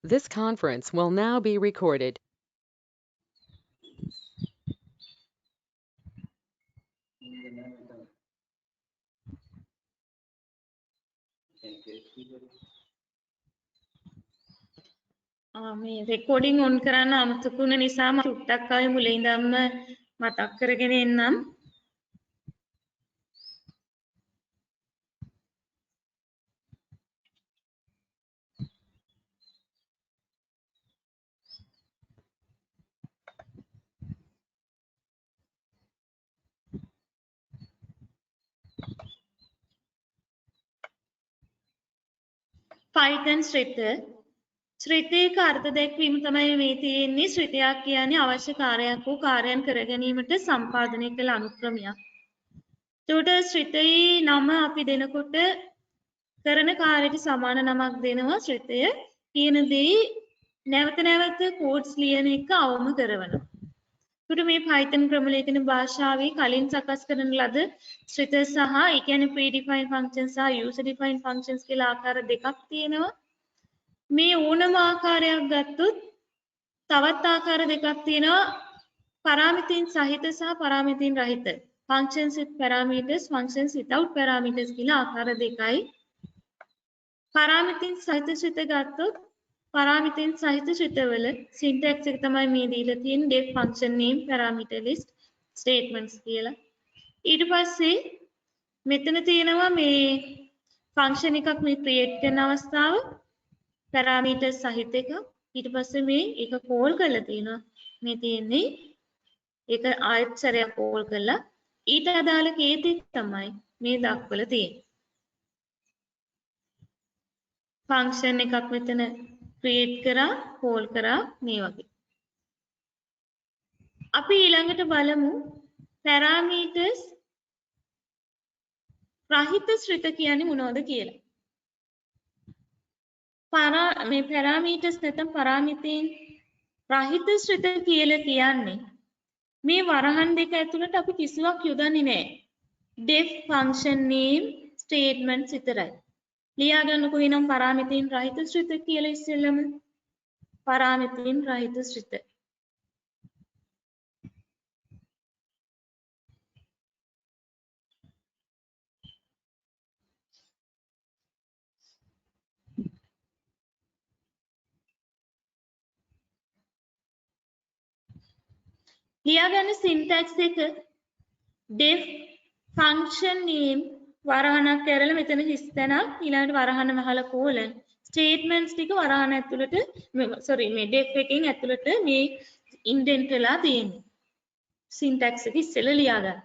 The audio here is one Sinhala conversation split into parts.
This conference will now be recorded. මේ රෙකෝඩින් ඔන් කරන්න අමතක වුණ නිසා මම ටුට්ටක් ආවේ මුලින් ඉඳන්ම මතක් කරගෙන එන්නම්. Python ශ්‍රිතයක අර්ථ දැක්වීම තමයි මේ තියෙන්නේ. ශ්‍රිතයක් කියන්නේ අවශ්‍ය කාර්යයක් වූ කාර්යයන් කර ගැනීමට සම්පාදනය කළ අනුක්‍රමයක්. ඒකට ශ්‍රිතයේ නම අපි දෙනකොට කරන කාර්යයට සමාන නමක් දෙනවා. ශ්‍රිතය කියන දේ නැවත නැවත කෝඩ්ස් ලියන එක අවම කරනවා. ඒකට මේ Python ක්‍රමලේඛන භාෂාවේ කලින් සකස් කරන ලද ශ්‍රිත සහ ඒ කියන්නේ predefined functions සහ user defined functions කියලා ආකාර දෙකක් තියෙනවා. මේ ඕනම ආකාරයක් ගත්තොත් තවත් ආකාර දෙකක් තියෙනවා පරාමිතීන් සහිත සහ පරාමිතීන් රහිත functions with parameters functions without parameters කියලා ආකාර දෙකයි පරාමිතීන් සහිත ශ්‍රිත ගත්තොත් පරාමිතීන් සහිත ශ්‍රිතවල syntax එක තමයි මේ දීලා තියෙන්නේ def function name parameter list statements කියලා ඊට පස්සේ මෙතන තියෙනවා මේ function එකක් මේ create කරන අවස්ථාව parameter සහිත එක ඊට පස්සේ මේ එක කෝල් කරලා තියෙනවා මේ තියෙන්නේ ඒක ආයත් සැරයක් කෝල් කරලා ඊට අදාළ කේතෙ තමයි මේ දක්වලා තියෙන්නේ ෆන්ක්ෂන් එකක් මෙතන ක්‍රියේට් කරා කෝල් කරා මේ වගේ අපි ඊළඟට බලමු parameters රහිත ශ්‍රිත කියන්නේ මොනවද කියලා මේ parameters නැත්නම් පරාමිතීන් රහිත ශ්‍රිත කියලා කියන්නේ මේ වරහන් දෙක ඇතුළත අපි කිසිවක් යොදන්නේ නැහැ. def function name statements විතරයි. ලියා ගන්නකො එනම් පරාමිතීන් රහිත ශ්‍රිත කියලා ඉස්සෙල්ලම පරාමිතීන් රහිත ශ්‍රිත. ලියාගන්න syntax එක def function name වරහණක් ඇරලා මෙතන හිස් තැනක් ඊළඟට වරහණ වහලා colon statements ටික වරහණ ඇතුළට මේ def එකෙන් ඇතුළට මේ indent වෙලා තියෙන්නේ syntax එක ඉස්සෙල්ලා ලියාගන්න.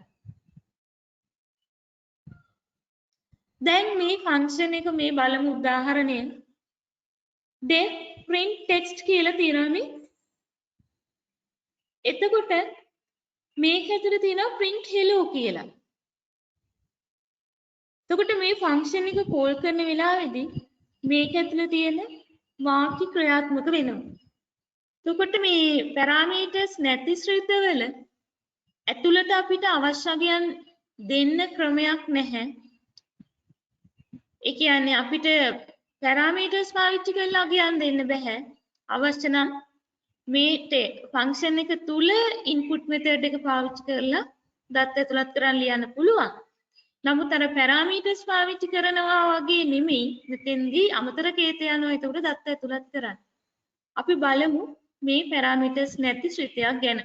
දැන් මේ function එක මේ බලමු උදාහරණය def print text කියලා තියෙනවා මේ එතකොට මේක ඇතුළේ තියෙනවා print hello කියලා. එතකොට මේ ෆන්ක්ෂන් එක කෝල් කරන වෙලාවේදී මේක ඇතුළේ තියෙන වාක්‍ය ක්‍රියාත්මක වෙනවා. එතකොට මේ parameters නැති ශ්‍රිතවල ඇතුළට අපිට අවශ්‍ය අගයන් දෙන්න ක්‍රමයක් නැහැ. ඒ කියන්නේ අපිට parameters පාවිච්චි කරලා අගයන් දෙන්න බෑ. අවශ්‍ය නම් මේ ෆන්ක්ෂන් එක තුල ඉන්පුට් මෙතඩ් එක පාවිච්චි කරලා දත් ඇතුළත් කරන් ලියන්න පුළුවන්. නමුත් අර පැරාමීටර්ස් පාවිච්චි කරනවා වගේ නෙමෙයි මෙතෙන්දී අමතර කේතය යනවා ඒකට දත් ඇතුළත් කරන්න. අපි බලමු මේ පැරාමීටර්ස් නැති ශ්‍රිතයක් ගැන.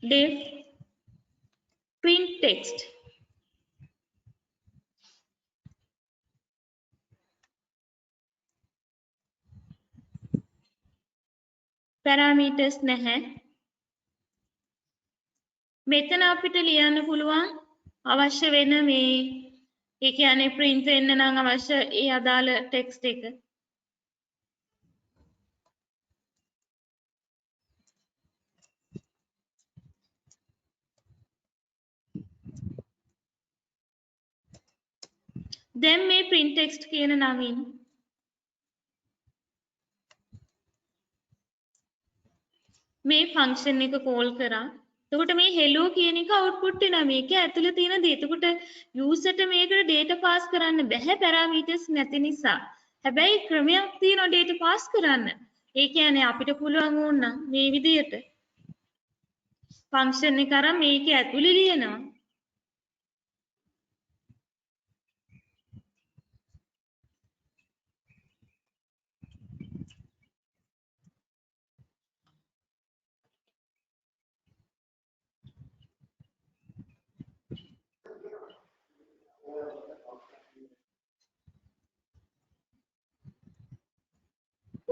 def print text parameters නැහැ. මෙතන අපිට ලියන්න පුළුවන් අවශ්‍ය වෙන මේ ඒ කියන්නේ print වෙන්න නම් අවශ්‍ය ඒ අදාළ text එක. දැන් මේ print text කියන නමින් මේ ෆන්ක්ෂන් එක කෝල් කරා. එතකොට මේ hello කියන එක output වෙනවා. මේක ඇතුලේ තියෙන දේ. එතකොට user ට මේකට data pass කරන්න බැහැ parameters නැති නිසා. හැබැයි ක්‍රමයක් තියෙනවා data pass කරන්න. ඒ කියන්නේ අපිට පුළුවන් වුණා මේ විදියට ෆන්ක්ෂන් එක අරන් මේක ඇතුලේ ලියනවා.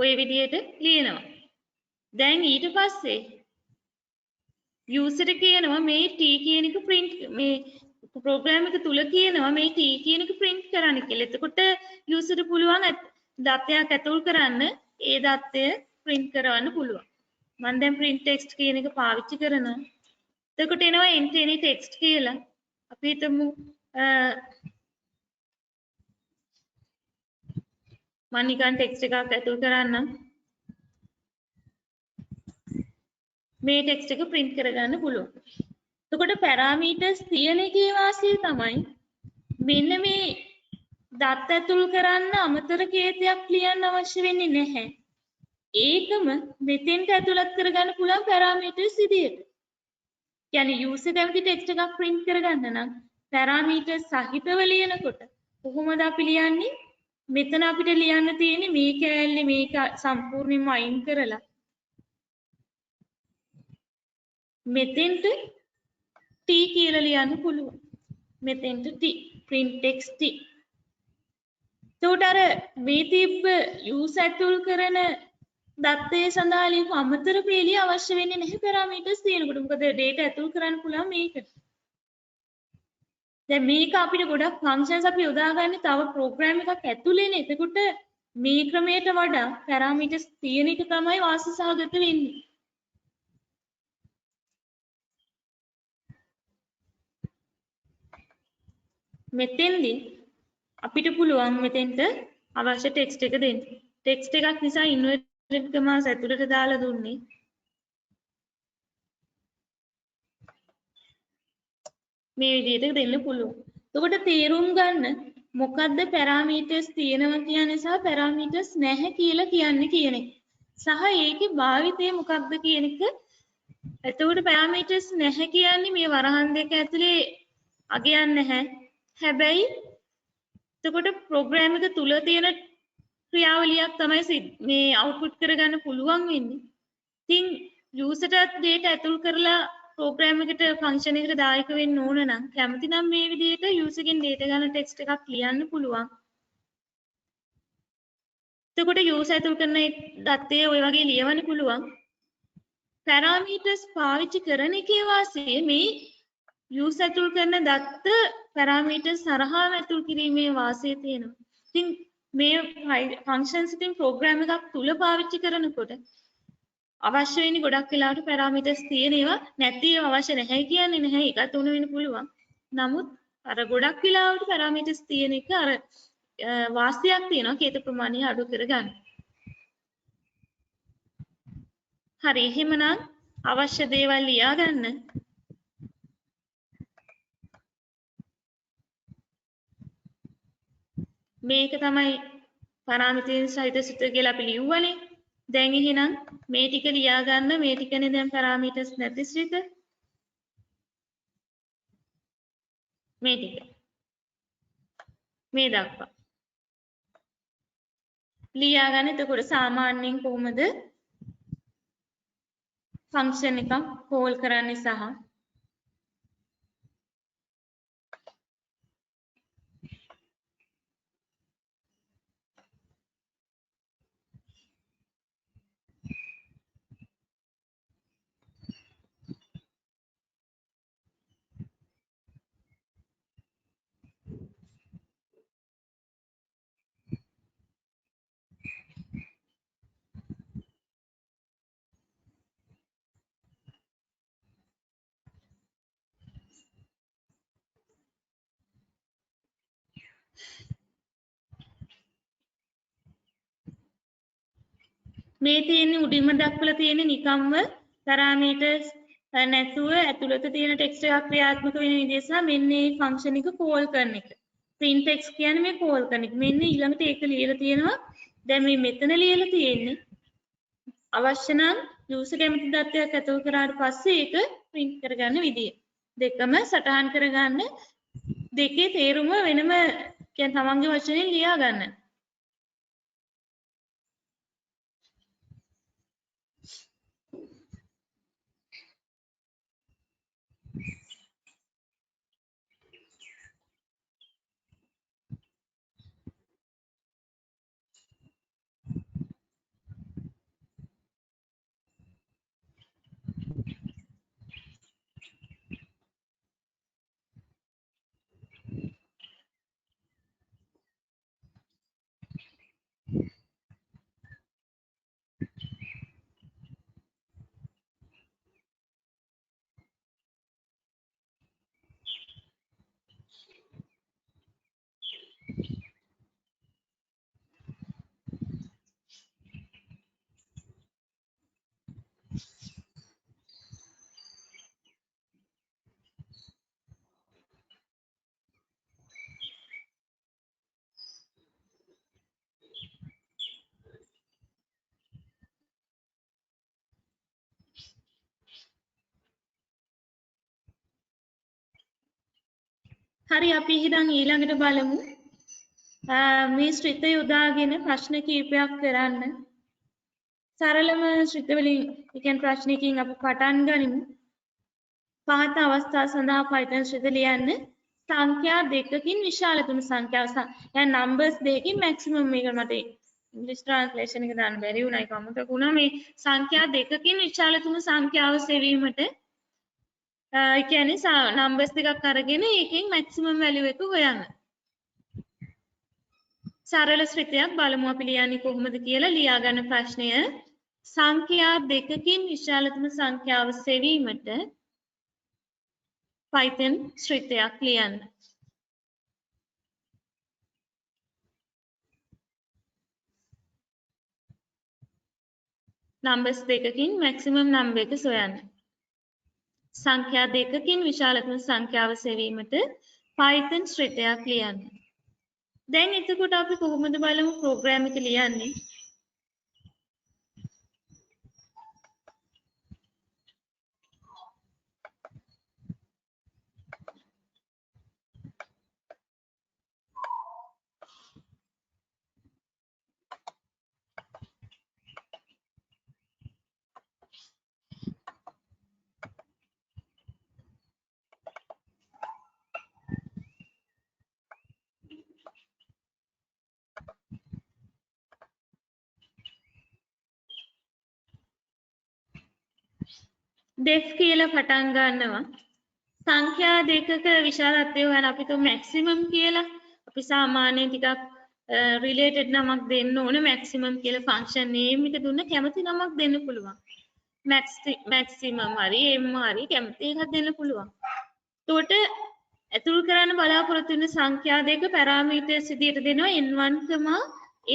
ඔය විදියට ලියනවා. දැන් ඊට පස්සේ user කියනවා මේ t කියන එක print මේ program එක තුල කියනවා මේ t කියන එක print කරන්න කියලා. එතකොට user ට පුළුවන් දත්තයක් ඇතුල් කරන්න ඒ දත්තය print කරවන්න පුළුවන්. මම දැන් print text කියන එක පාවිච්චි කරනවා. එතකොට එනවා enter any text කියලා. අපි හිතමු මම නිකන් text එකක් ඇතුල් කරන්නම්. මේ ටෙක්ස්ට් එක print කරගන්න පුළුවන්. එතකොට parameters තියෙන එකේ වාසිය තමයි මෙන්න මේ දත් ඇතුල් කරන්න අමතර කේතයක් ලියන්න අවශ්‍ය වෙන්නේ නැහැ. ඒකම මෙතෙන්ට ඇතුළත් කරගන්න පුළුවන් parameters විදියට. කියන්නේ user කැමති ටෙක්ස්ට් එකක් print කරගන්න නම් parameters සහිතව ලියනකොට කොහොමද අපි ලියන්නේ? මෙතන අපිට ලියන්න තියෙන්නේ මේ කෑල්ලේ මේක සම්පූර්ණයෙන්ම අයින් කරලා මෙතෙන්ට t කියලා ලියන්න පුළුවන්. මෙතෙන්ට t print text t. එතකොට අර මේ තිබ්බ user ඇතුල් කරන දත්තයේ සඳහා ලියපු අමතර පේලිය අවශ්‍ය වෙන්නේ නැහැ parameters තියෙනකොට. මොකද data ඇතුල් කරන්න පුළුවන් මේකට. දැන් මේක අපිට ගොඩක් functions අපි යොදාගන්නේ තව program එකක් ඇතුලේනේ. එතකොට මේ ක්‍රමයට වඩා parameters තියෙන එක තමයි වාසි සහගත වෙන්නේ. මෙතෙන්දී අපිට පුළුවන් මෙතෙන්ට අවශ්‍ය ටෙක්ස්ට් එක දෙන්න. ටෙක්ස්ට් එකක් නිසා ඉන්වර්ටඩ් කමාස් ඇතුළට දාලා දුන්නේ. මේ විදිහට දෙන්න පුළුවන්. එතකොට තේරුම් ගන්න මොකද්ද parameters තියෙනවා කියන්නේ සහ parameters නැහැ කියලා කියන්නේ කියන එක. සහ ඒකේ භාවිතය මොකක්ද කියන එක. එතකොට parameters නැහැ කියන්නේ මේ වරහන් දෙක ඇතුලේ අගයන් නැහැ. හැබැයි එතකොට ප්‍රෝග්‍රෑම් එක තුල තියෙන ක්‍රියාවලියක් තමයි මේ අවුට්පුට් කරගන්න පුළුවන් වෙන්නේ. ඉතින් user ට data ඇතුල් කරලා ප්‍රෝග්‍රෑම් එකට ෆන්ක්ෂන් එකට දායක වෙන්න ඕන නම් කැමති නම් මේ විදිහට user ගෙන් data ගන්න ටෙක්ස්ට් එකක් ලියන්න පුළුවන්. එතකොට user ඇතුල් කරන දත්තය ඔය වගේ ලියවන්න පුළුවන්. parameters පාවිච්චි කරන එකේ වාසිය මේ user ඇතුල් කරන දත්ත parameters හරහා ඇතුල් කිරීමේ වාසිය තියෙනවා. ඉතින් මේ functions ඉතින් program එකක් තුල පාවිච්චි කරනකොට අවශ්‍ය වෙන්නේ ගොඩක් වෙලාවට parameters තියෙන ඒවා නැති ඒවා අවශ්‍ය නැහැ කියන්නේ නැහැ. ඒකත් උන වෙන්න පුළුවන්. නමුත් අර ගොඩක් වෙලාවට parameters තියෙන එක අර වාසියක් තියෙනවා කේත ප්‍රමාණය අඩු කරගන්න. හරි එහෙමනම් අවශ්‍ය දේවල් ලියා ගන්න. මේක තමයි parameters සහිත සූත්‍රය කියලා අපි ලියුවනේ. දැන් එහෙනම් මේ ටික ලියා ගන්න. මේ ටිකනේ දැන් parameters නැති ශ්‍රිත. මේ ටික. මේ දක්වා. ලියා ගන්න. එතකොට සාමාන්‍යයෙන් කොහොමද ෆන්ක්ෂන් එකක් කෝල් කරන්නේ සහ මේ තියෙන්නේ උඩින්ම දක්වලා තියෙන්නේ නිකම්ම parameters නැතුව ඇතුළත තියෙන ටෙක්ස්ට් එකක් ක්‍රියාත්මක වෙන විදිහ සහ මෙන්න මේ ෆන්ක්ෂන් එක කෝල් කරන එක. print x කියන්නේ මේ කෝල් කරන එක. මෙන්න ඊළඟට ඒක ලියලා තියෙනවා. දැන් මේ මෙතන ලියලා තියෙන්නේ අවශ්‍ය නම් user කැමති දත්තයක් ඇතුල් කරාට පස්සේ ඒක print කරගන්න විදිය. දෙකම සටහන් කරගන්න දෙකේ තේරුම වෙනම කියන්නේ තමන්ගේ වචනෙන් ලියා ගන්න. හරි අපි ඉතින් ඊළඟට බලමු. මේ ශ්‍රිත යොදාගෙන ප්‍රශ්න කීපයක් කරන්න. සරලම ශ්‍රිත වලින් කියන්නේ ප්‍රශ්නකින් අපි පටන් ගනිමු. පහත අවස්ථා සඳහා Python ශ්‍රිත ලියන්න. සංඛ්‍යා දෙකකින් විශාලතම සංඛ්‍යාව يعني numbers දෙකකින් maximum මේක මට English translation එක දාන්න බැරි වුණා ඒක අමතක වුණා මේ සංඛ්‍යා දෙකකින් විශාලතම සංඛ්‍යාව සෙවීමට ඒ කියන්නේ numbers දෙකක් අරගෙන ඒකෙන් maximum value එක හොයන්න. සරල ශ්‍රිතයක් බලමු අපි ලියන්නේ කොහොමද කියලා ලියා ගන්න ප්‍රශ්නය සංඛ්‍යා දෙකකින් විශාලතම සංඛ්‍යාව සෙවීමට Python ශ්‍රිතයක් ලියන්න. numbers දෙකකින් maximum number එක සොයන්න. සංඛ්‍යා දෙකකින් විශාලතම සංඛ්‍යාව සෙවීමට Python ශ්‍රිතයක් ලියන්න. දැන් එතකොට අපි කොහොමද බලමු ප්‍රෝග්‍රෑම් එක ලියන්නේ? def කියලා පටන් ගන්නවා. සංඛ්‍යා දෙකක විශාලත්වය හොයන අපි તો maximum කියලා අපි සාමාන්‍යයෙන් ටිකක් related නමක් දෙන්න ඕන maximum කියලා function name එක දුන්න කැමති නමක් දෙන්න පුළුවන්. maximum හරි m හරි කැමති එකක් දෙන්න පුළුවන්. එතකොට ඇතුල් කරන්න බලාපොරොත්තු වෙන සංඛ්‍යා දෙක parameters විදියට දෙනවා n1,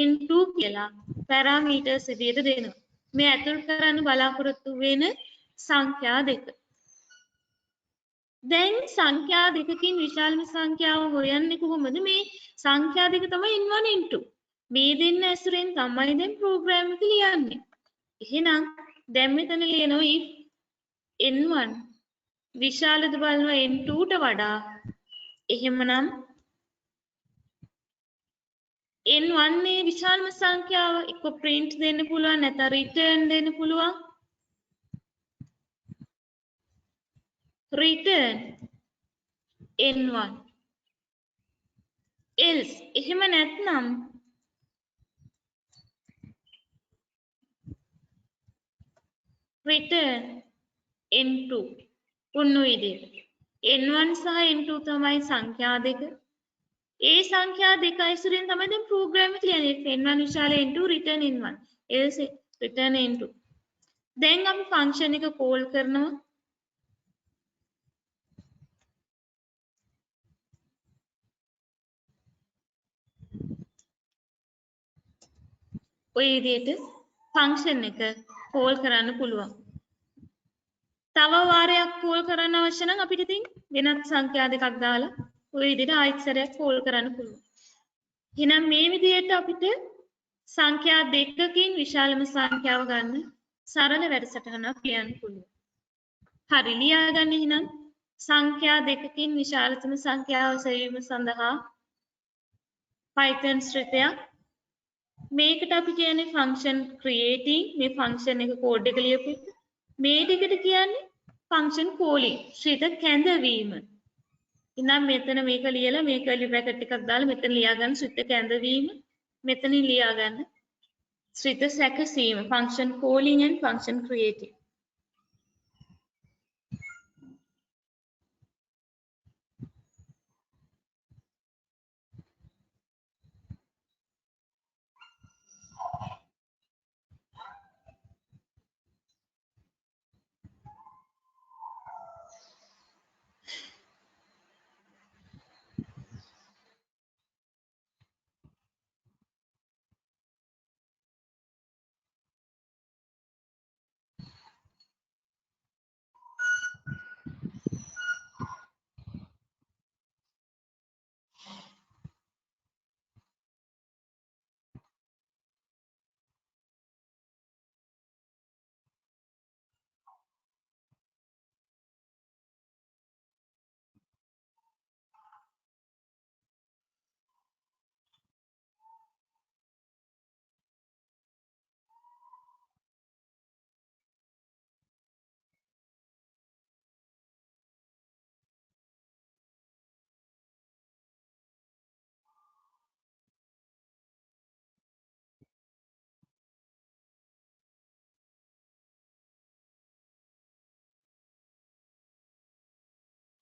n2 කියලා parameters විදියට දෙනවා. මේ ඇතුල් කරන්න බලාපොරොත්තු වෙන සංඛ්‍යා දෙක. දැන් සංඛ්‍යා දෙකකින් විශාලම සංඛ්‍යාව හොයන්නේ කොහොමද? මේ සංඛ්‍යා දෙක තමයි n1 n2. මේ දෙන්න ඇසුරෙන් තමයි දැන් ප්‍රෝග්‍රෑම් එක ලියන්නේ. එහෙනම් දැන් මෙතන ලියනවා if n1 විශාලද බලනවා n2ට වඩා. එහෙමනම් n1 මේ විශාලම සංඛ්‍යාව එක්ක print දෙන්න පුළුවන් නැත්නම් return දෙන්න පුළුවන්. return n1 else එහෙම නැත්නම් return n2 උන්නු විදිහට n1 සහ n2 තමයි සංඛ්‍යා දෙක. ඒ සංඛ්‍යා දෙක ඇසුරෙන් තමයි දැන් ප්‍රෝග්‍රෑම් එක ලියන්නේ. n1 විශාල n2 return n1 else return n2. දැන් අපි ෆන්ක්ෂන් එක කෝල් කරනවා. ඔය විදිහට ෆන්ක්ෂන් එක කෝල් කරන්න පුළුවන්. තව වාරයක් කෝල් කරන්න අවශ්‍ය නම් අපිට ඉතින් වෙනත් සංඛ්‍යා දෙකක් දාලා ওই විදිහට ආයෙත් සැරයක් කෝල් කරන්න පුළුවන්. එහෙනම් මේ විදිහට අපිට සංඛ්‍යා දෙකකින් විශාලම සංඛ්‍යාව ගන්න සරල වැඩසටහනක් ලියන්න පුළුවන්. හරි ලියාගන්න එහෙනම් සංඛ්‍යා දෙකකින් විශාලතම සංඛ්‍යාව සෙවීම සඳහා Python ස්ක්‍රිප්ටයක්. මේකට අපි කියන්නේ function creating. මේ function එක කෝඩ් එක ලියපු එක. මේ දෙකට කියන්නේ function calling. ශ්‍රිත කැඳවීම. ඉතින් මෙතන මේක ලියලා මේක බ්‍රැකට් එකක් දාලා මෙතන ලියාගන්න ශ්‍රිත කැඳවීම. මෙතනින් ලියාගන්න ශ්‍රිත සැකසීම. function calling and function creating.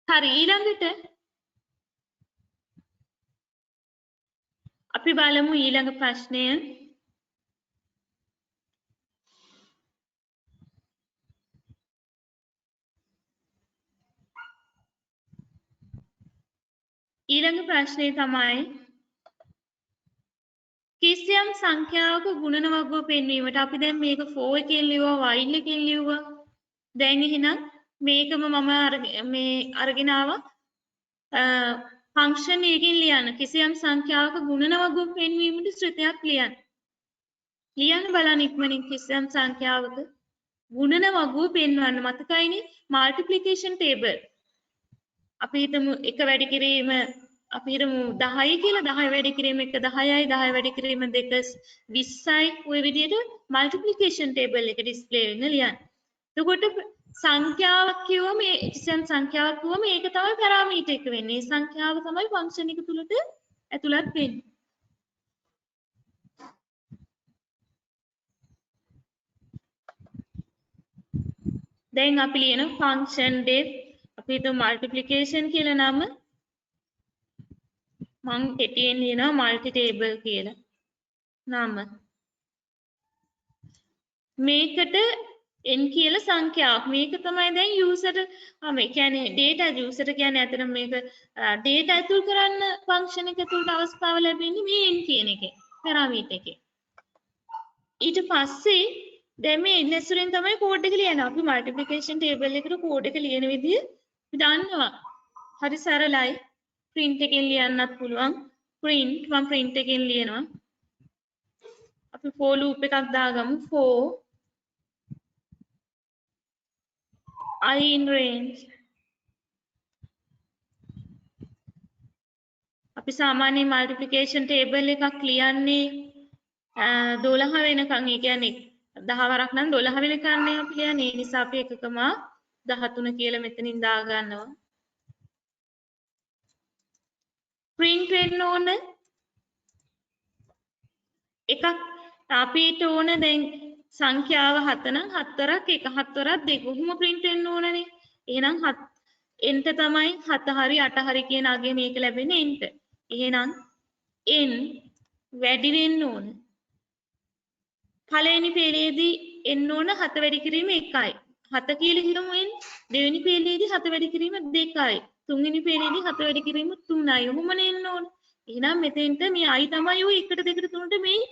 හරි ඊළඟට අපි බලමු ඊළඟ ප්‍රශ්නය. ඊළඟ ප්‍රශ්නේ තමයි කිසියම් සංඛ්‍යාවක ගුණන වගුව පෙන්වීමට අපි දැන් මේක for එකෙන් ලියුවා while එකෙන් ලියුවා. දැන් එහෙනම් මේකම මම මේ අරගෙන ආවා ෆන්ක්ෂන් එකකින් ලියන්න. කිසියම් සංඛ්‍යාවක ගුණන වගුව පෙන්වීමට ශ්‍රිතයක් ලියන්න. ලියන්න බලන්න ඉක්මනින් කිසියම් සංඛ්‍යාවක ගුණන වගුව පෙන්වන්න. මතකයිනේ multiplication table. අපි හිතමු එක වැඩි කිරීම අපි හිතමු 10 කියලා 10 වැඩි කිරීම 1 10යි 10 වැඩි කිරීම 2 20යි ඔය විදිහට multiplication table එක display වෙන්න ලියන්න. එතකොට සංඛ්‍යාවක් කිව්වම මේ කිසියම් සංඛ්‍යාවක් කිව්වම ඒක තමයි පැරාමීටර් එක වෙන්නේ. මේ සංඛ්‍යාව තමයි ෆන්ක්ෂන් එක තුලට ඇතුළත් වෙන්නේ. දැන් අපි ලියන ෆන්ක්ෂන් def අපි හිතමු multiplication කියලා නම මම කෙටියෙන් ලියනවා multi table කියලා නම. මේකට n කියලා සංඛ්‍යාවක්. මේක තමයි දැන් user මේ කියන්නේ data user කියන්නේ අතන මේක data ඇතුල් කරන්න function එක ඇතුළට අවස්ථාව ලැබෙන්නේ මේ n කියන එකේ parameter එකේ. ඊට පස්සේ දැන් මේ n ඇසුරෙන් තමයි කෝඩ් එක ලියන්නේ. අපි multiplication table එකට කෝඩ් එක ලියන විදිහ අපි දන්නවා. හරි සරලයි. print එකෙන් ලියන්නත් පුළුවන්. මම print එකෙන් ලියනවා. අපි for loop එකක් දාගමු. for I in range. අපි සාමාන්‍ය multiplication table එකක් ලියන්නේ 12 වෙනකන්. ඒ කියන්නේ 10 වරක් නම් 12 වෙනකන් නේ අපි ලියන්නේ. ඒ නිසා අපි 1,13 කියලා මෙතනින් දා ගන්නවා. print වෙන්න ඕන එකක් අපිට ඕන දැන් සංඛ්‍යාව 7 නම් 7ක් 1 7ක් 2 කොහොම print වෙන්න ඕනනේ. එහෙනම් n ට තමයි 7 හරි 8 හරි කියන අගය මේක ලැබෙන්නේ n ට. එහෙනම් n වැඩි වෙන්න ඕන. පළවෙනි පෙළේදී n ඕන 7 වැඩි කිරීම 1යි. 7 කියලා හිතමු n. දෙවෙනි පෙළේදී 7 වැඩි කිරීම 2යි. තුන්වෙනි පෙළේදී 7 වැඩි කිරීම 3යි. ඔහොමනේ n ඕන. එහෙනම් මෙතෙන්ට මේ i තමයි ඔය 1 2 3ට මේ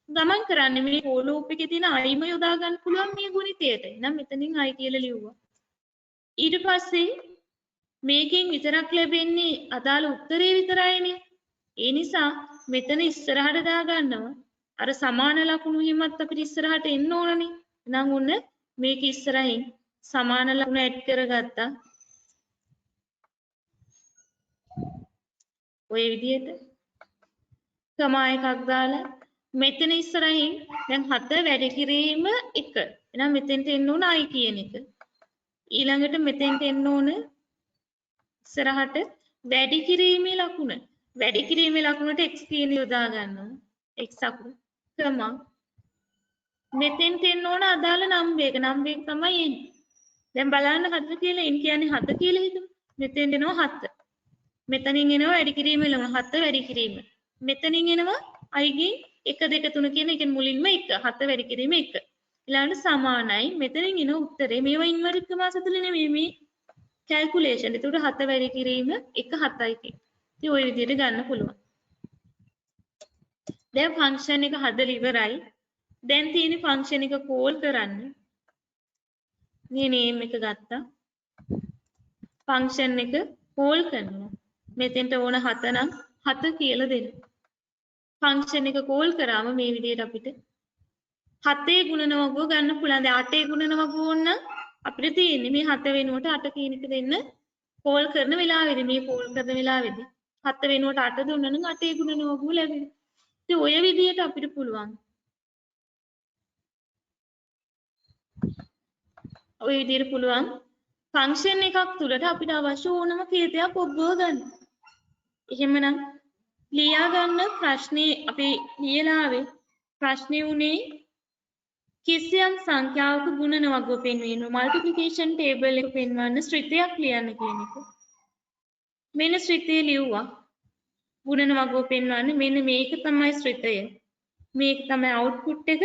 ගමන් කරන්නේ. මේ for loop එකේ තියෙන i ම යොදා ගන්න පුළුවන් මේ ගුණිතයට. එහෙනම් මෙතනින් i කියලා ලියුවා. ඊට පස්සේ මේකෙන් විතරක් ලැබෙන්නේ අදාළ උත්තරේ විතරයිනේ. ඒ නිසා මෙතන ඉස්සරහට දාගන්නවා. අර සමාන ලකුණු හිමත් අපිට ඉස්සරහට එන්න ඕනනේ. එහෙනම් ඔන්න මේක ඉස්සරහින් සමාන ලකුණු ඇඩ් කරගත්තා. ඔය විදිහට කමා එකක් දාලා මෙතන ඉස්සරහින් දැන් 7 වැඩි කිරීම 1. එහෙනම් මෙතෙන්ට එන්න ඕන i කියන එක. ඊළඟට මෙතෙන්ට එන්න ඕන ඉස්සරහට වැඩි කිරීමේ ලකුණ. වැඩි කිරීමේ ලකුණට x කියන යොදා ගන්නවා. x අකුර. කමා මෙතෙන්ට එන්න ඕන අදාළ නම්බරයක. නම්බරයක තමයි එන්නේ. දැන් බලන්න 7 කියලා n කියන්නේ 7 කියලා හිතමු. මෙතෙන්ට එනවා 7. මෙතනින් එනවා වැඩි කිරීමේ ලකුණ 7 වැඩි කිරීම. මෙතනින් එනවා i ගෙන් 1 2 3 කියන එකෙන් මුලින්ම 1 7 වැඩි කිරීම 1. ඊළඟට සමානයි මෙතනින් එන උත්තරේ මේවා ඉන්වර්ට් කමාසතුල නෙමෙයි මේ කැල්කියුලේෂන්. ඒකට 7 වැඩි කිරීම 1 7යි කියන. ඉතින් ওই විදිහට ගන්න පුළුවන්. දැන් ෆන්ක්ෂන් එක හදලා ඉවරයි. දැන් තියෙන ෆන්ක්ෂන් එක කෝල් කරන්න. මේ නේම් එක ගත්තා. ෆන්ක්ෂන් එක කෝල් කරනවා. මෙතෙන්ට ඕන 7 නම් 7 කියලා දෙන්න. ෆන්ක්ෂන් එක කෝල් කරාම මේ විදිහට අපිට 7 ගුණන වගුව ගන්න පුළුවන්. දැන් 8 ගුණන වගුව ඕන නම් අපිට තියෙන්නේ මේ 7 වෙනුවට 8 කියන එක දෙන්න කෝල් කරන වෙලාවෙදී මේ කෝල් කරන වෙලාවෙදී 7 වෙනුවට 8 දුන්නා නම් 8 ගුණන වගුව ලැබෙනවා. ඉතින් ඔය විදිහට අපිට පුළුවන්. ඔය විදිහට පුළුවන් ෆන්ක්ෂන් එකක් තුලට අපිට අවශ්‍ය ඕනම කීපයක් ඔබව ගන්න. එහෙමනම් ලියා ගන්න ප්‍රශ්නේ අපි ලියලා ආවේ ප්‍රශ්නේ උනේ කිසියම් සංඛ්‍යාවක ගුණන වගුව පෙන්වීම මල්ටිප්ලිකේෂන් ටේබල් එක පෙන්වන්න ශ්‍රිතයක් ලියන්න කියන එක. මෙන්න ශ්‍රිතය ලිව්වා. ගුණන වගුව පෙන්වන්නේ මෙන්න මේක තමයි ශ්‍රිතය. මේක තමයි අවුට්පුට් එක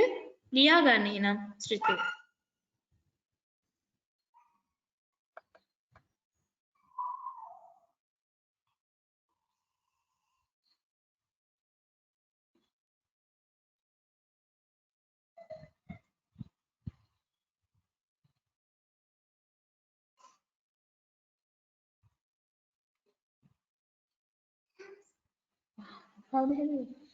ලියා ගන්න එනම් ශ්‍රිතය. කවුද හැදුවේ?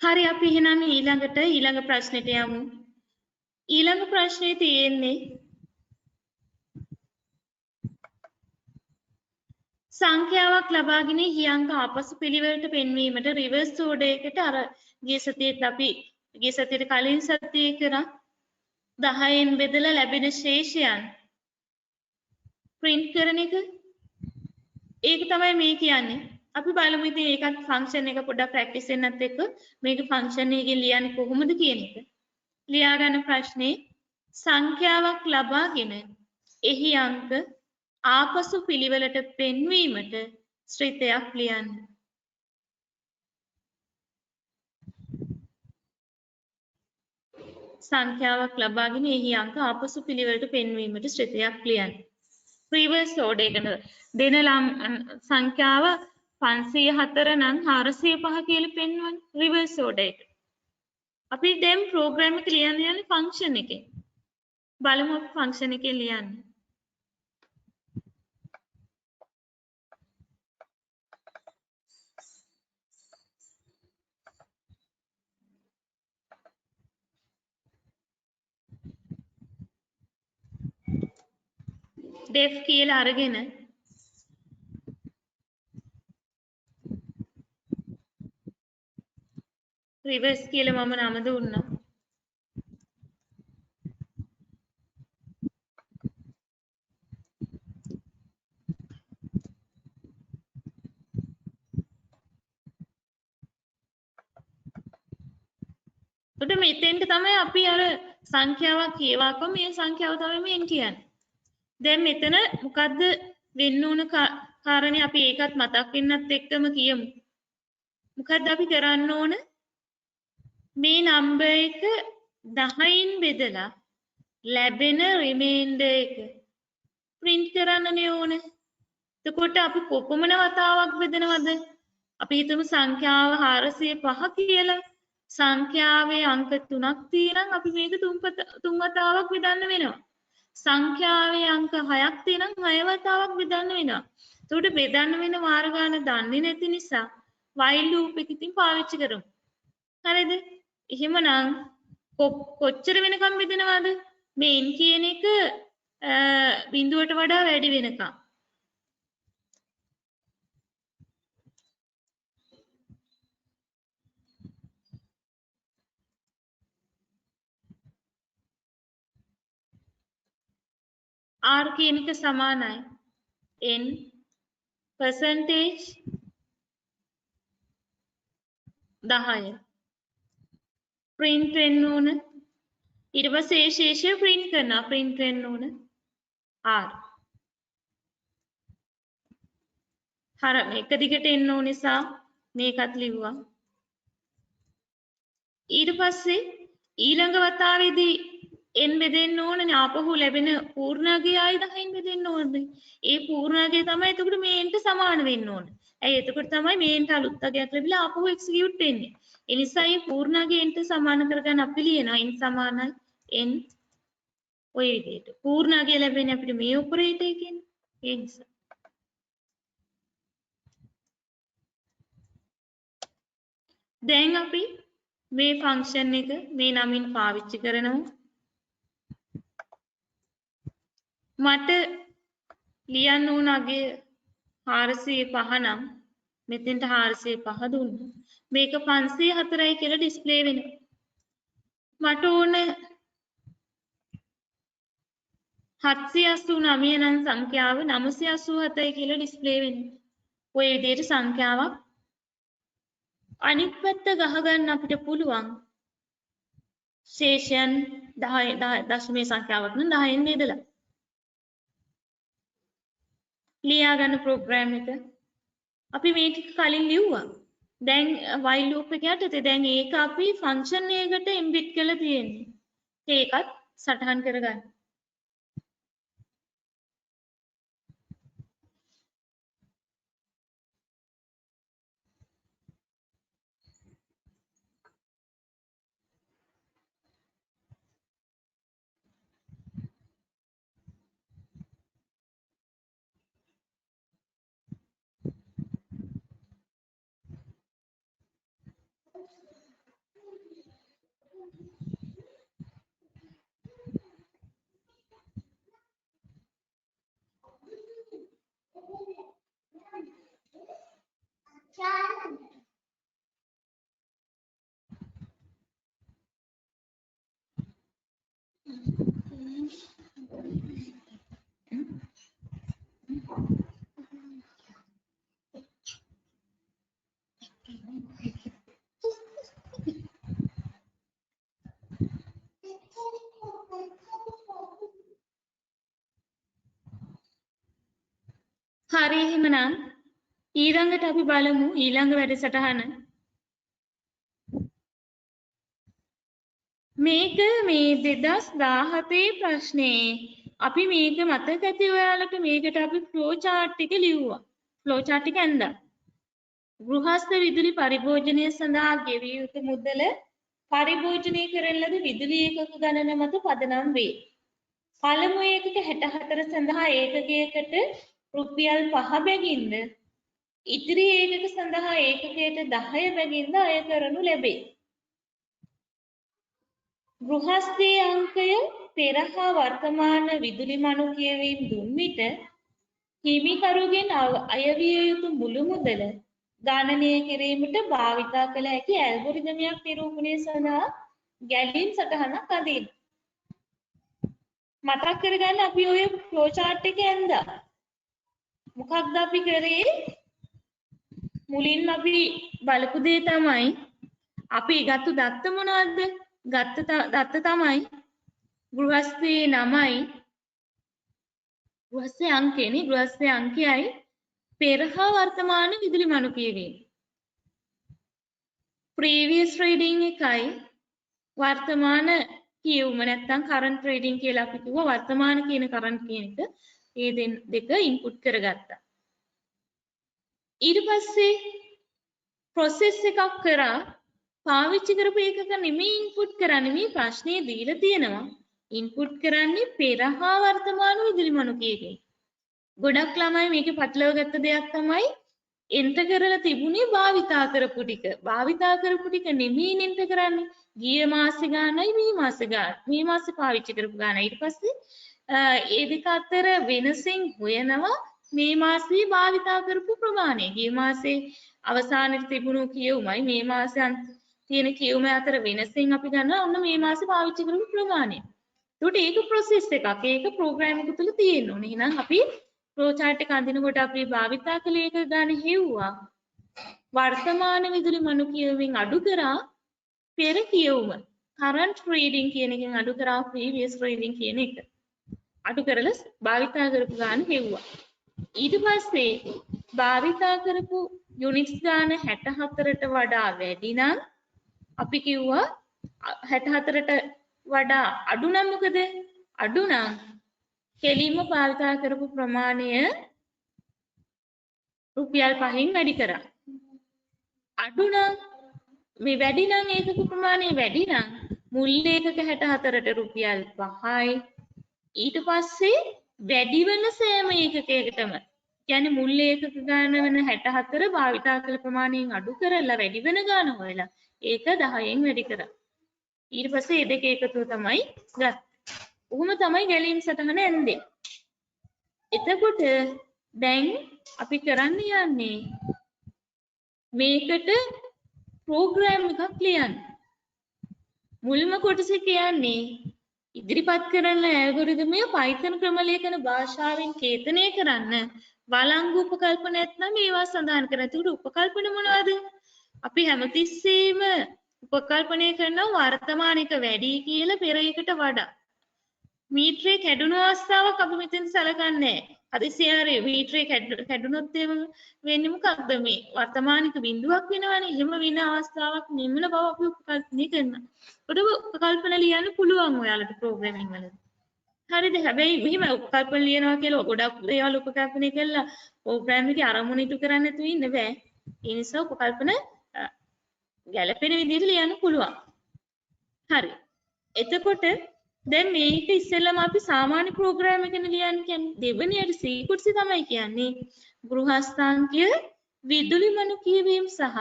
හරි අපි එහෙනම් ඊළඟට ඊළඟ ප්‍රශ්නෙට යමු. ඊළඟ ප්‍රශ්නේ තියෙන්නේ සංඛ්‍යාවක් ලබාගෙන හියංක ආපසු පිළිවෙලට පෙන්වීමට රිවර්ස් ඕඩර් එකට අර ගිය සතියේත් අපි ගිය සතියේ කලින් සතියේ කරා 10න් බෙදලා ලැබෙන ශේෂයන් print කරන එක. ඒක තමයි මේ කියන්නේ. අපි බලමු ඉතින් ඒකත් ෆන්ක්ෂන් එක පොඩ්ඩක් ප්‍රැක්ටිස් වෙන්නත් එක්ක මේක ෆන්ක්ෂන් එකකින් ලියන්නේ කොහොමද කියන එක. ලියා ගන්න ප්‍රශ්නේ සංඛ්‍යාවක් ලබාගෙන එහි අංක ආපසු පිළිවෙලට පෙන්වීමට ශ්‍රිතයක් ලියන්න. සංඛ්‍යාවක් ලබාගෙන එහි අංක ආපසු පිළිවෙලට පෙන්වීමට ශ්‍රිතයක් ලියන්න. රිවර්ස් ඕඩර් එකට දෙන සංඛ්‍යාව 504 නම් 405 කියලා පෙන්වන්නේ රිවර්ස් ඕඩර් එකට. අපි දැන් ප්‍රෝග්‍රෑම් එක ලියන්න යන්නේ ෆන්ක්ෂන් එකේ. බලමු අපි ෆන්ක්ෂන් එකේ ලියන්නේ. def කියලා අරගෙන reverse කියලා මම නම දුන්නා. එතකොට මෙතෙන්ට තමයි අපි අර සංඛ්‍යාවක් කියවකම මේ සංඛ්‍යාව තමයි මෙන් කියන්නේ. දැන් මෙතන මොකද්ද වෙන්න ඕන කාරණේ අපි ඒකත් මතක් වෙන්නත් එක්කම කියමු. මොකද්ද අපි කරන්න ඕන? මේ නම්බර් එක 10න් බෙදලා ලැබෙන රිමේන්ඩර් එක print කරන්නනේ ඕන. එතකොට අපි කොපමණ වතාවක් බෙදනවද? අපි හිතමු සංඛ්‍යාව 405 කියලා. සංඛ්‍යාවේ අංක 3ක් තියෙනම් අපි මේක තුන් වතාවක් බෙදන්න වෙනවා. සංඛ්‍යාවේ අංක 6ක් තියෙනම් 6 වතාවක් බෙදන්න වෙනවා. එතකොට බෙදන්න වෙන වාර ගන්න දන්නේ නැති නිසා while loop එක ඉතින් පාවිච්චි කරමු. හරිද? එහෙමනම් කොච්චර වෙනකම් බෙදනවද? මේ n කියන එක බිඳුවට වඩා වැඩි වෙනකම්. R කියන එක සමානයි n percentage 10 print වෙන්න ඕන. ඊට පස්සේ ඒ ශේෂය print කරනවා. print වෙන්න ඕන R. හර එක දිගට එන්න ඕන නිසා මේකත් ලිව්වා. ඊට පස්සේ ඊළඟ වතාවේදී n බෙදෙන්න ඕනනේ. ආපහු ලැබෙන පූර්ණාංගය ආයි 10න් බෙදෙන්න ඕනේ. ඒ පූර්ණාංගය තමයි එතකොට මේන්ට සමාන වෙන්න ඕනේ. ඇයි එතකොට තමයි මේන්ට අලුත් අගයක් ලැබිලා ආපහු එක්සිකියුට් වෙන්නේ. ඒ නිසා මේ පූර්ණාංගයට සමාන කරගන්න අපි ලියනවා n සමානයි n ඔය විදිහට. පූර්ණාංගය ලැබෙන්නේ අපිට මේ ඔපරේටර් එකෙන්. ඒ නිසා දැන් අපි මේ ෆන්ක්ෂන් එක මේ නමින් පාවිච්චි කරනවා. මට ලියන්න ඕන අගේ 405 නම් මෙතෙන්ට 405 දුන්නා. මේක 504යි කියලා ඩිස්ප්ලේ වෙනවා. මට ඕන 789 නම් සංඛ්‍යාව 987යි කියලා ඩිස්ප්ලේ වෙනවා. ඔය විදිහට සංඛ්‍යාවක් අනිත් පැත්ත ගහගන්න අපිට පුළුවන්. ශේෂයන් 10 දශමයේ සංඛ්‍යාවක් නම් 10න් බෙදලා ලියා ගන්න ප්‍රෝග්‍රෑම් එක අපි මේ ටික කලින් ලිව්වා. දැන් while loop එක යටතේ දැන් ඒක අපි ෆන්ක්ෂන් එකකට ඉම්බිට් කරලා තියෙන්නේ. ඒකත් සටහන් කරගන්න. හරි එහෙමනම් ඊළඟට අපි බලමු ඊළඟ වැඩසටහන. මේක මේ 2017 ප්‍රශ්නේ අපි මේක මතක ඇති ඔයාලට මේකට අපි ෆ්ලෝ chart එක ලිව්වා. ෆ්ලෝ chart එක ඇඳලා. ගෘහස්ත විදුලි පරිභෝජනය සඳහා ගෙවිය යුතු මුදල පරිභෝජනය කරන ලද විදුලි ඒකක ගණන මත පදනම් වේ. පළමු ඒකක 64 සඳහා ඒකකයකට රුපියල් 5 බැගින්ද ඉතිරි ඒකක සඳහා ඒකකයට 10 බැගින්ද අය කරනු ලැබේ. ගෘහස්ථයේ අංකය පෙර හා වර්තමාන විදුලි මනු කියවීම් දුන් විට හිමිකරුගෙන් අයවිය යුතු මුළු මුදල ගණනය කිරීමට භාවිතා කළ හැකි ඇල්ගොරිදමයක් නිරූපණය සඳහා ගැලීම් සටහනක් අදින්න. මතක් කරගන්න අපි ඔය ෆ්ලෝ chart එක ඇඳා. මොකක්ද අපි කරේ? මුලින්ම අපි බලපු දේ තමයි අපි ගත්ත දත්ත මොනවද? දත්ත තමයි ගෘහස්ථයේ නමයි ගෘහස්ථයේ අංකයනේ ගෘහස්ථයේ අංකයයි පෙර හා වර්තමාන විදුලි මනු කියවීම. previous reading එකයි වර්තමාන කියවුම නැත්නම් current reading කියලා අපි කිව්වා වර්තමාන කියන current කියන එක ඒ දෙක input කරගත්තා. ඊට පස්සේ process එකක් කරා පාවිච්චි කරපු එකක නෙමෙයි input කරන්නේ මේ ප්‍රශ්නේ දීලා තියෙනවා input කරන්නේ පෙර හා වර්තමාන විදුලි මනු කියවීම. ගොඩක් ළමයි මේකේ පටලව ගත්ත දෙයක් තමයි එන්ටර් කරලා තිබුණේ භාවිතා කරපු ටික. භාවිතා කරපු ටික නෙමෙයි එන්ටර් කරන්නේ. ගිය මාසේ ගානයි මේ මාසේ ගාන. මේ මාසේ පාවිච්චි කරපු ගාන. ඊට පස්සේ ඒ දෙක අතර වෙනසින් හොයනවා මේ මාසේ භාවිතා කරපු ප්‍රමාණය. ගිය මාසේ අවසානයේ තිබුණු කියුමයි මේ මාසේ තියෙන කියුම අතර වෙනසින් අපි ගන්නවා ඔන්න මේ මාසේ පාවිච්චි කරපු ප්‍රමාණය. ඒකට ඒක process එකක්. ඒක program එක තුල තියෙන්න ඕනේ. එහෙනම් අපි flow chart එක අඳිනකොට අපි භාවිතා කළ එක ගාන හෙව්වා. වර්තමාන විදුලි මනු කියවීම අඩු කරා පෙර කියවුම. current reading කියන එකෙන් අඩු කරා previous reading කියන එක. අඩු කරලා භාවිතා කරපු ගාන හෙව්වා. ඊට පස්සේ භාවිතා කරපු units ගාන 64ට වඩා වැඩි නම් අපි කිව්වා 64ට වඩා අඩු නම් මොකද? අඩු නම් කෙලින්ම භාවිතා කරපු ප්‍රමාණය රුපියල් 5න් වැඩි කරා. අඩු නම් මේ වැඩි නම් ඒකක ප්‍රමාණය වැඩි නම් මුල් ඒකක 64ට රුපියල් 5යි. ඊට පස්සේ වැඩි වෙන සෑම ඒකකයකටම කියන්නේ මුල් ඒකක ගාන වෙන 64 භාවිතා කළ ප්‍රමාණයෙන් අඩු කරලා වැඩි වෙන ගාන හොයලා ඒක 10න් වැඩි කරා. ඊට පස්සේ මේ දෙක එකතුව තමයි ගත්තේ. උහුම තමයි ගැලීම් සටහන ඇන්දේ. එතකොට දැන් අපි කරන්න යන්නේ මේකට ප්‍රෝග්‍රෑම් එකක් ලියන්න. මුල්ම කොටසේ කියන්නේ ඉදිරිපත් කරන ඇල්ගොරිදමය Python ක්‍රම ලේඛන භාෂාවෙන් කේතනය කරන්න වළංගු උපකල්පන නැත්නම් ඒවා සඳහන් කරන. ඒකට උපකල්පන මොනවද? අපි හැමතිස්සෙම උපකල්පනය කරනවා වර්තමානික වැඩි කියලා පෙර එකට වඩා. මීටරේ කැඩුණු අවස්ථාවක් අපි මෙතෙන් සැලකන්නේ නැහැ. අදිසියාරේ මීටරේ කැඩුනොත් එහෙම වෙන්නේ මොකක්ද මේ වර්තමානික බිඳුවක් වෙනවනේ. එහෙම වෙන අවස්ථාවක් නිම්න බව අපි උපකල්පනය කරනවා. ඒකට උපකල්පන ලියන්න පුළුවන් ඔයාලට ප්‍රෝග්‍රෑමින් වලදී. හරිද? හැබැයි මෙහිම උපකල්පන ලියනවා කියලා ගොඩක් දේවල් උපකල්පනය කළා ප්‍රෝග්‍රෑම් එකේ අරමුණ ඉටු කරන්න නැතුව ඉන්න බෑ. ඒ නිසා උපකල්පන ගැළපෙන විදිහට ලියන්න පුළුවන්. හරි. එතකොට දැන් මේක ඉස්සෙල්ලාම අපි සාමාන්‍ය ප්‍රෝග්‍රෑම් එකනේ ලියන්න කියන්නේ. දෙවෙනියට සීකුට්සි තමයි කියන්නේ. ගෘහස්ථාංකය විදුලි මනු කියවීම සහ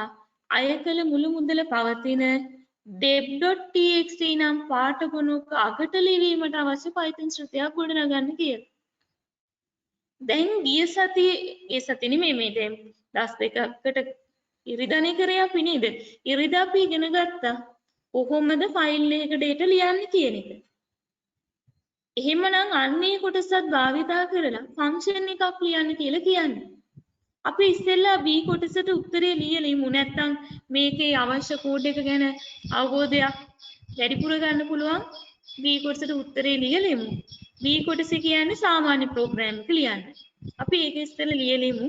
අය කළ මුළු මුදල පවතින deb.txt නම් පාඨගුණක අගට ලිවීමට අවශ්‍ය Python ශ්‍රිතයක් ගොඩනගන්න කියලා. දැන් ගිය සතියේ ඒ සතියේ නෙමෙයි මේ දැන් දවස් දෙකකට ඉරිදානේ කරේ අපි නේද? ඉරිදා අපි ඉගෙන ගත්තා කොහොමද ෆයිල් එකක data ලියන්නේ කියන එක. එහෙමනම් අන්නේ කොටසත් භාවිතා කරලා ෆන්ක්ෂන් එකක් ලියන්න කියලා කියන්නේ. අපි ඉස්සෙල්ලා B කොටසට උත්තරේ ලියලිමු නැත්නම් මේකේ අවශ්‍ය කෝඩ් එක ගැන අවබෝධයක් වැඩිපුර ගන්න පුළුවන් B කොටසට උත්තරේ ලියලිමු. B කොටස කියන්නේ සාමාන්‍ය ප්‍රෝග්‍රෑම් එක ලියන්න. අපි ඒක ඉස්සෙල්ලා ලියලිමු.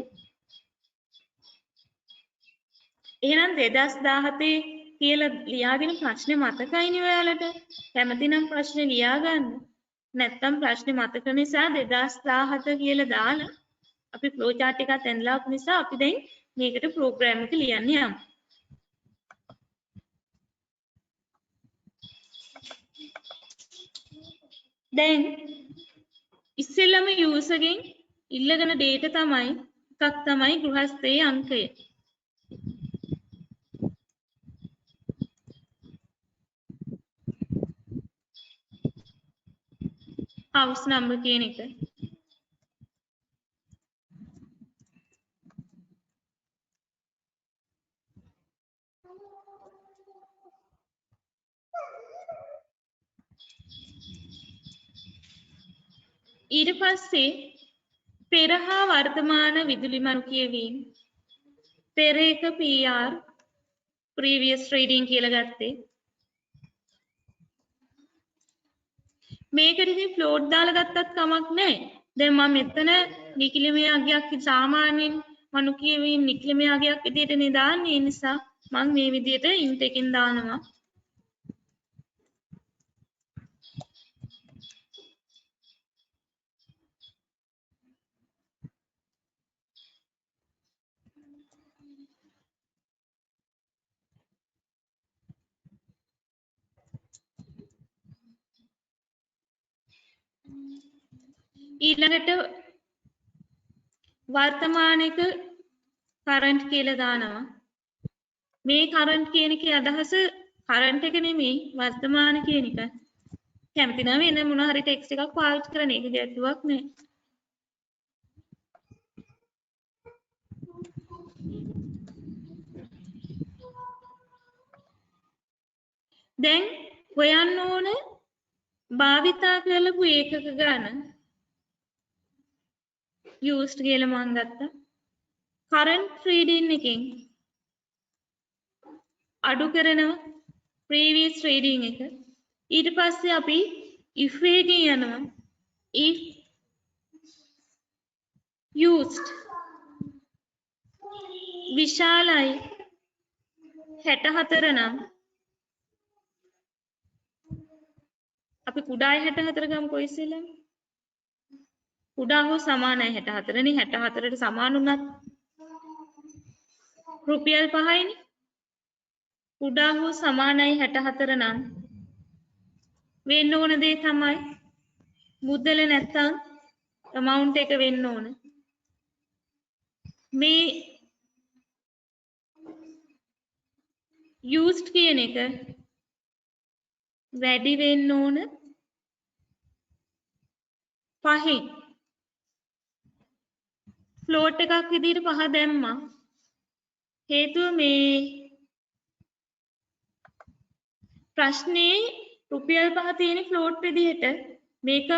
එහෙනම් 2017 කියලා ලියාගෙන ප්‍රශ්නේ මතකයිනේ ඔයාලට. කැමතිනම් ප්‍රශ්නේ ලියා ගන්න. නැත්තම් ප්‍රශ්නේ මතක නිසා 2017 කියලා දාලා අපි ෆ්ලෝ chart එකත් ඇඳලා නිසා අපි දැන් මේකට ප්‍රෝග්‍රෑම් එක ලියන්න යමු. දැන් ඉස්සෙල්ලාම user ගෙන් ඉල්ලගෙන data තමයි එකක් තමයි ගෘහස්ථයේ අංකය. house number කියන එක. ඊට පස්සේ පෙර හා වර්තමාන විදුලි මරු කියවීම. පෙර එක PR previous reading කියලා ගත්තේ. මේකට ඉතින් float දාලා ගත්තත් කමක් නැහැ. දැන් මම මෙතන නිකිලමේ අගයක් සාමාන්‍යයෙන් මනු කියවීම නිකිලමේ අගයක් විදියට නේ දාන්නේ. ඒ නිසා මම මේ විදියට int එකෙන් දානවා. ඊළඟට වර්තමානික කරන්ට් කියලා දානවා. මේ කරන්ට් කියන එකේ අදහස කරන්ට් එක නෙමෙයි වර්තමාන කියන එක. කැමති නම් වෙන මොන හරි ටෙක්ස්ට් එකක් පාවිච්චි කරන එක ගැටලුවක් නෑ. දැන් හොයන්න ඕන භාවිතා කරපු ඒකක ගන්න used කියලා මම ගත්තා. current reading එකෙන් අඩු කරනවා previous reading එක. ඊට පස්සේ අපි if එකකින් යනවා. if used විශාලයි 64 නම් අපි කුඩායි 64 ගමුකෝ ඉස්සෙල්ලා. කුඩා හෝ සමානයි 64 නේ. 64ට සමාන උනත් රුපියල් 5යිනේ. කුඩා හෝ සමානයි 64 නම් වෙන්න ඕන දේ තමයි මුදල නැත්තම් amount එක වෙන්න ඕන. මේ used කියන එක වැඩි වෙන්න ඕන 5න්. float එකක් විදිහට 5 දැම්මා. හේතුව මේ ප්‍රශ්නේ රුපියල් 5 තියෙන float විදිහට මේක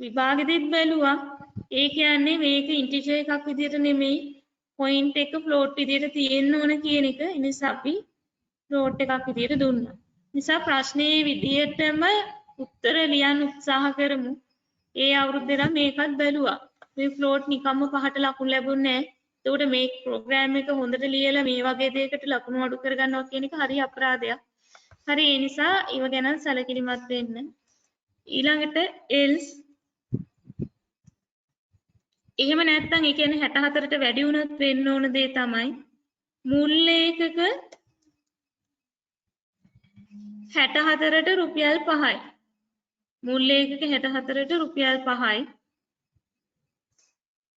විභාගෙදිත් බැලුවා. ඒ කියන්නේ මේක integer එකක් විදිහට නෙමෙයි point එක float විදිහට තියෙන්න ඕන කියන එක. ඒ නිසා අපි float එකක් විදිහට දුන්නා. නිසා ප්‍රශ්නේ විදිහටම උත්තර ලියන්න උත්සාහ කරමු. ඒ අවුරුද්දේ මේකත් බැලුවා. මේ float නිකම්ම 5ට ලකුණු ලැබුණේ නැහැ. එතකොට මේ ප්‍රෝග්‍රෑම් එක හොඳට ලියලා මේ වගේ දෙයකට ලකුණු අඩු කරගන්නවා කියන එක හරි අපරාධයක්. හරි ඒ නිසා ඒව ගැන සැලකිලිමත් වෙන්න. ඊළඟට else එහෙම නැත්නම් ඒ කියන්නේ 64ට වැඩි වුණත් වෙන්න ඕන දේ තමයි මුල් ඒකක 64ට රුපියල් 5යි. මුල් ඒකක 64ට රුපියල් 5යි.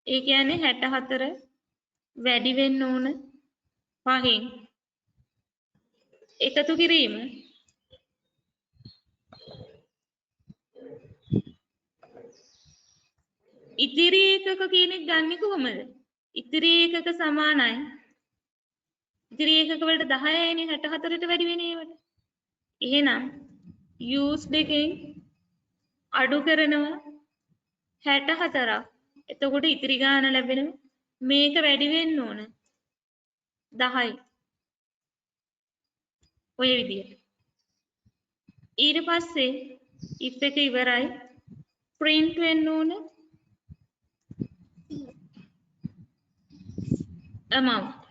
ඒ කියන්නේ 64 වැඩි වෙන්න ඕන 5න්. එකතු කිරීම ඉතිරි ඒකක කියන එක ගන්නේ කොහමද? ඉතිරි ඒකක සමානයි. ඉතිරි ඒකක වලට 10යිනේ 64ට වැඩි වෙන ඒවට. එහෙනම් used එකෙන් අඩු කරනවා 64ක්. එතකොට ඉතිරි ගාන ලැබෙනවා. මේක වැඩි වෙන්න ඕන 10යි. ඔය විදියට. ඊට පස්සේ if එක ඉවරයි. print වෙන්න ඕන amount.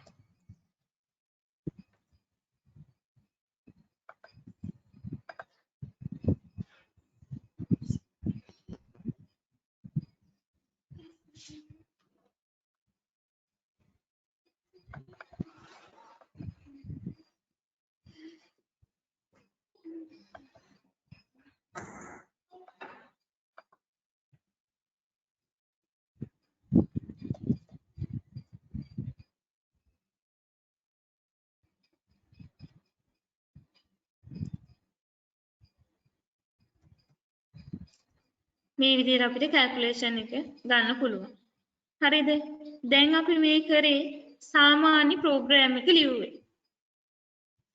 මේ විදිහට අපිට කැල්කියුලේෂන් එක ගන්න පුළුවන්. හරිද? දැන් අපි මේ කරේ සාමාන්‍ය ප්‍රෝග්‍රෑම් එක ලියුවේ.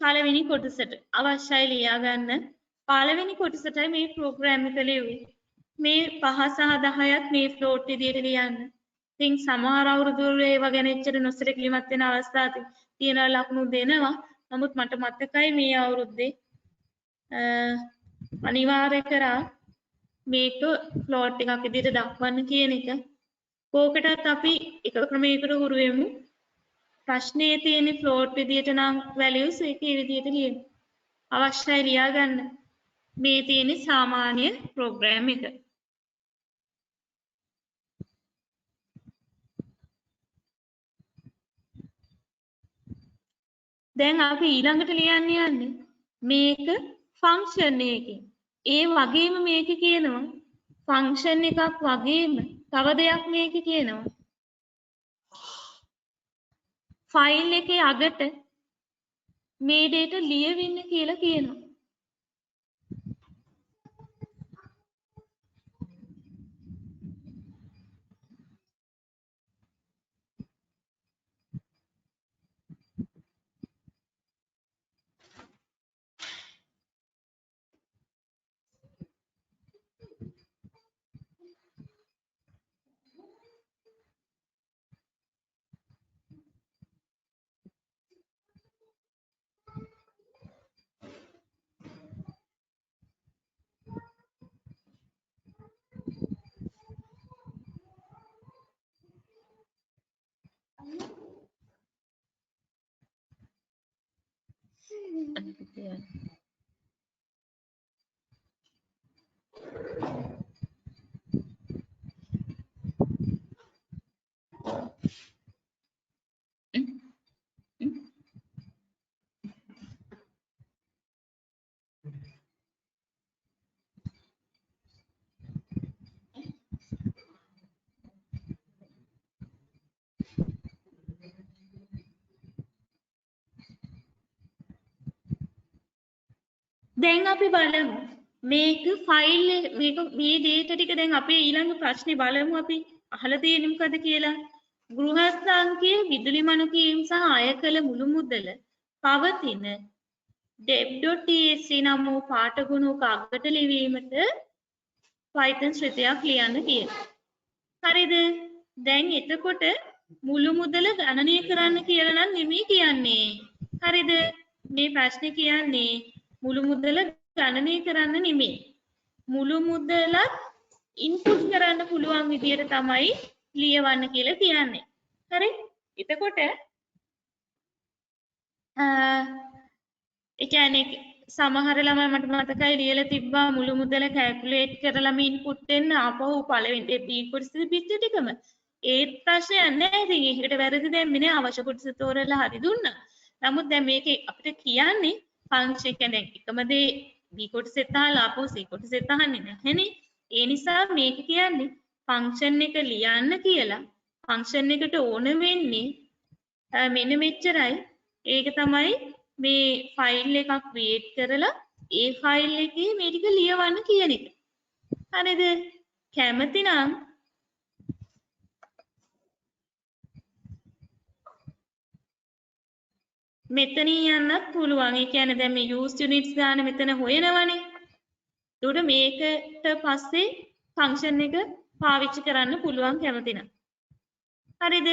පළවෙනි කොටසට අවශ්‍යයි ලියා ගන්න. පළවෙනි කොටසටයි මේ ප්‍රෝග්‍රෑම් එක ලියුවේ. මේ 5 සහ 10ත් මේ ෆ්ලෝට් විදිහට ලියන්න. ඉතින් සමහර අවුරුදු වල ඒවා ගැන එච්චර නොසලකීමක් වෙන අවස්ථා තියෙන ලකුණු දෙනවා. නමුත් මට මතකයි මේ අවුරුද්දේ අනිවාර්ය කරා මේක ෆ්ලෝට් එකක් විදිහට දක්වන්න කියන එක. කෝකටත් අපි එක ක්‍රමයකට හුරු වෙමු. ප්‍රශ්නයේ තියෙන ෆ්ලෝට් විදිහට නම් වැලියුස් ඒකේ විදිහට ලියන්න. අවශ්‍යයි ලියා ගන්න. මේ තියෙන සාමාන්‍ය ප්‍රෝග්‍රෑම් එක. දැන් අපි ඊළඟට ලියන්න යන්නේ මේක ෆන්ක්ෂන් එකකින්. ඒ වගේම මේක කියනවා ෆන්ක්ෂන් එකක් වගේම තව දෙයක් මේක කියනවා. ෆයිල් එකේ අගට මේ data ලියවින්න කියලා කියනවා. දැන් අපි බලමු මේක ෆයිල් මේක මේ data ටික දැන් අපේ ඊළඟ ප්‍රශ්නේ බලමු අපි අහලා තියෙන්නේ මොකද කියලා. ගෘහස්ථාංකයේ විදුලි මණුකීම් සහ අය කළ මුළු මුදල පවතින deb.tsc නම් වූ පාඨගුණක අගට ලිවීමට Python ශ්‍රිතයක් ලියන්න කියලා. හරිද? දැන් එතකොට මුළු මුදල ගණනය කරන්න කියලා නම් නෙමෙයි කියන්නේ. හරිද? මේ ප්‍රශ්නේ කියන්නේ මුළු මුදල ගණනය කරන්න නෙමෙයි. මුළු මුදලත් ඉන්පුට් කරන්න පුළුවන් විදියට තමයි ලියවන්න කියලා කියන්නේ. හරි? එතකොට ඒ කියන්නේ සමහර ළමයි මට මතකයි ලියලා තිබ්බා මුළු මුදල කැල්කියුලේට් කරලාම ඉන්පුට් දෙන්න ආපහු පළවෙනි B කොටස පිට ටිකම. ඒ ප්‍රශ්නයක් නෑ. ඉතින් ඒකට වැරදි දැම්මේ නෑ. අවශ්‍ය කොටස තෝරලා හරි දුන්නා. නමුත් දැන් මේකේ අපිට කියන්නේ ෆන්ක්ෂන් කියන්නේ එකම දේ B කොටසෙත් අහලා ආපහු C කොටසෙත් අහන්නේ නැහැනේ. ඒ නිසා මේක කියන්නේ ෆන්ක්ෂන් එක ලියන්න කියලා ෆන්ක්ෂන් එකට ඕන වෙන්නේ මෙන්න මෙච්චරයි. ඒක තමයි මේ ෆයිල් එකක් ක්‍රියේට් කරලා ඒ ෆයිල් එකේ මේ ටික ලියවන්න කියන එක. හරිද? කැමති නම් මෙතනින් යන්නත් පුළුවන්. ඒ කියන්නේ දැන් මේ use units ගන්න මෙතන හොයනවනේ. ඒකට මේකට පස්සේ ෆන්ක්ෂන් එක පාවිච්චි කරන්න පුළුවන් කැමති නම්. හරිද?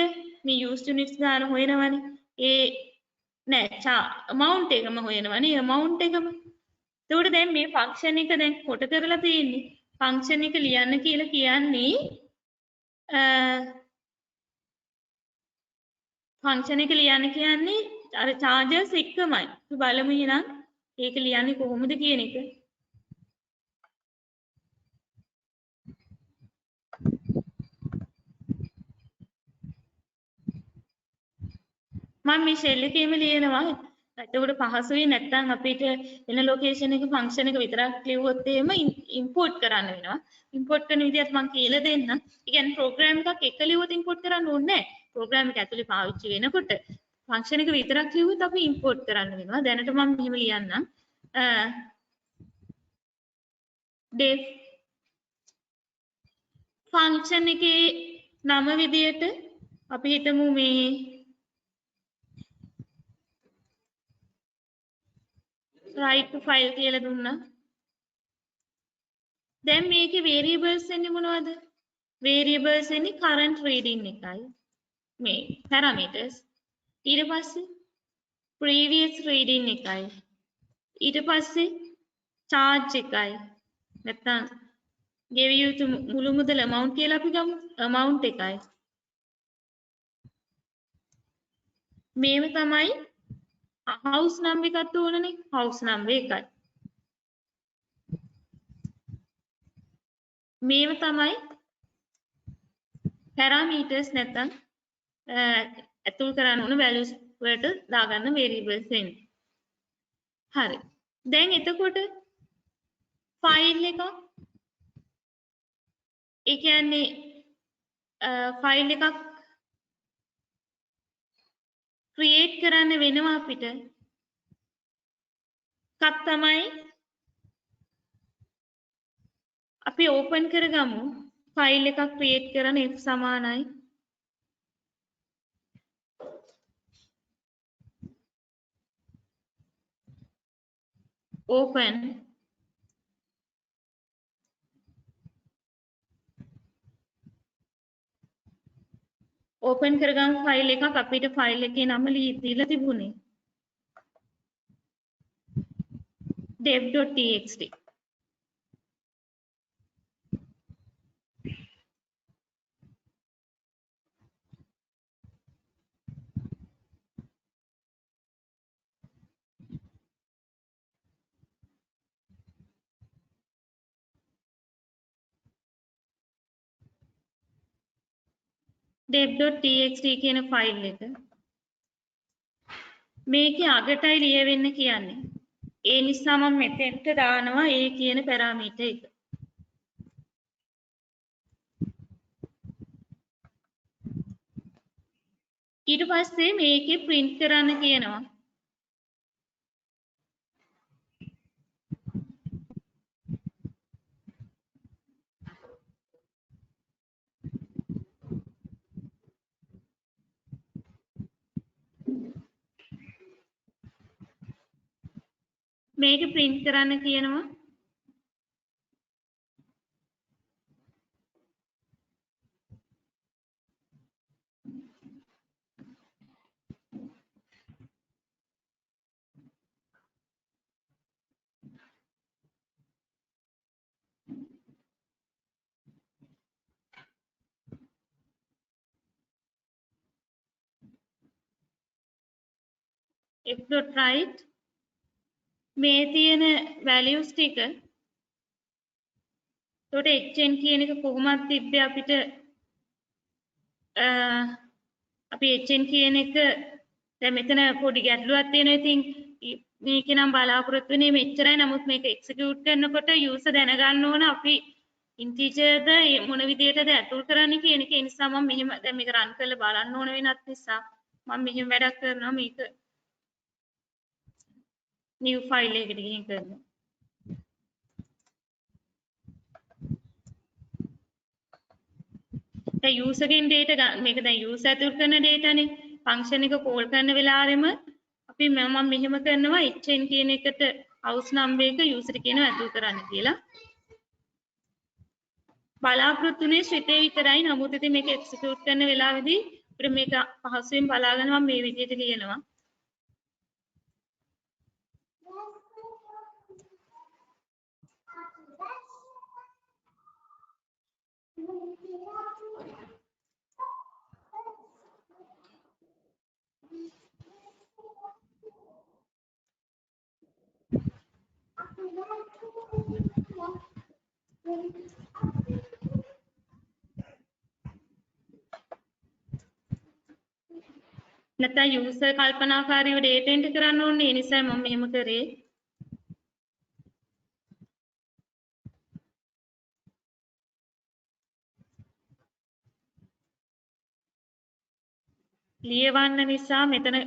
මේ use units ගන්න හොයනවනේ. ඒ නෑ amount එකම හොයනවනේ. amount එකම. ඒකට දැන් මේ ෆන්ක්ෂන් එක දැන් කොට කරලා තියෙන්නේ. ෆන්ක්ෂන් එක ලියන්න කියලා කියන්නේ ෆන්ක්ෂන් එක ලියන්න කියන්නේ අර charges එකමයි. අපි බලමු එහෙනම් ඒක ලියන්නේ කොහොමද කියන එක. මම මේ shell එකේම ලියනවා. එතකොට පහසුයි නැත්නම් අපිට වෙන ලොකේෂන් එක ෆන්ක්ෂන් එක විතරක් ලියුවොත් එහෙම ඉම්පෝට් කරන්න වෙනවා. ඉම්පෝට් කරන විදිහත් මම කියලා දෙන්නම්. ඒ කියන්නේ ප්‍රෝග්‍රෑම් එකක් එක ලියුවොත් ඉම්පෝට් කරන්න ඕනේ නැහැ. ප්‍රෝග්‍රෑම් එක ඇතුලේ පාවිච්චි වෙනකොට ෆන්ක්ෂන් එක විතරක් ලියුවොත් අපි ඉම්පෝට් කරන්න වෙනවා. දැනට මම මෙහෙම ලියන්නම්. def ෆන්ක්ෂන් එකේ නම විදියට අපි හිතමු මේ write to file කියලා දුන්නා. දැන් මේකේ variables එන්නේ මොනවද? variables එන්නේ current reading එකයි. මේ parameters. ඊට පස්සේ previous reading එකයි. ඊට පස්සේ charge එකයි. නැත්නම් ගෙවිය යුතු මුළු මුදල amount කියලා අපි ගමු. amount එකයි. මේව තමයි house number එකත් ඕනනේ. house number එකයි. මේව තමයි parameters නැත්නම් ඇතුල් කරන්න ඕන values වලට දාගන්න variables එන්නේ. හරි. දැන් එතකොට file එක ඒ කියන්නේ file එකක් create කරන්න වෙනවා අපිට. එකක් තමයි අපි open කරගමු. file එකක් create කරන්න F සමානයි open කරගමු file එකක්. අපිට file එකේ නම දීලා තිබුණේ dev.txt. dev.txt කියන ෆයිල් එක මේකේ අගටයි ලියවෙන්න කියන්නේ. ඒ නිසා මම මෙතෙන්ට දානවා a කියන පැරාමීටර් එක. ඊට පස්සේ මේකේ print කරන්න කියනවා. මේක print කරන්න කියනවා f.write මේ තියෙන values ටික එතකොට hn කියන එක කොහොමද තිබ්බේ අපිට අපි hn කියන එක දැන් මෙතන පොඩි ගැටලුවක් තියෙනවා. ඉතින් මේක නම් බලාපොරොත්තු වෙන්නේ මෙච්චරයි. නමුත් මේක execute කරනකොට user දැනගන්න ඕන අපි integer ද මොන විදියටද ඇතුල් කරන්නේ කියන එක. ඒ නිසා මම මෙහෙම දැන් මේක run කරලා බලන්න ඕන වෙනත් නිසා මම මෙහෙම වැඩක් කරනවා. මේක new file එකකට ගිහින් කරනවා. දැන් user ගෙන් data මේක දැන් user ඇතුල් කරන data නේ. function එක call කරන වෙලාවෙම අපි මම මෙහෙම කරනවා hn කියන එකට house number එක user කියනවා ඇතුල් කරන්න කියලා. බලාපොරොත්තුනේ ශ්‍රිතේ විතරයි. නමුත් ඉතින් මේක execute කරන වෙලාවේදී අපිට මේක පහසුවෙන් බලාගෙන මම මේ විදිහට ලියනවා. නැත්නම් user කල්පනාකාරීව data enter කරන්න ඕනේ. ඒ නිසා මම මෙහෙම කරේ. ලියවන්න නිසා මෙතන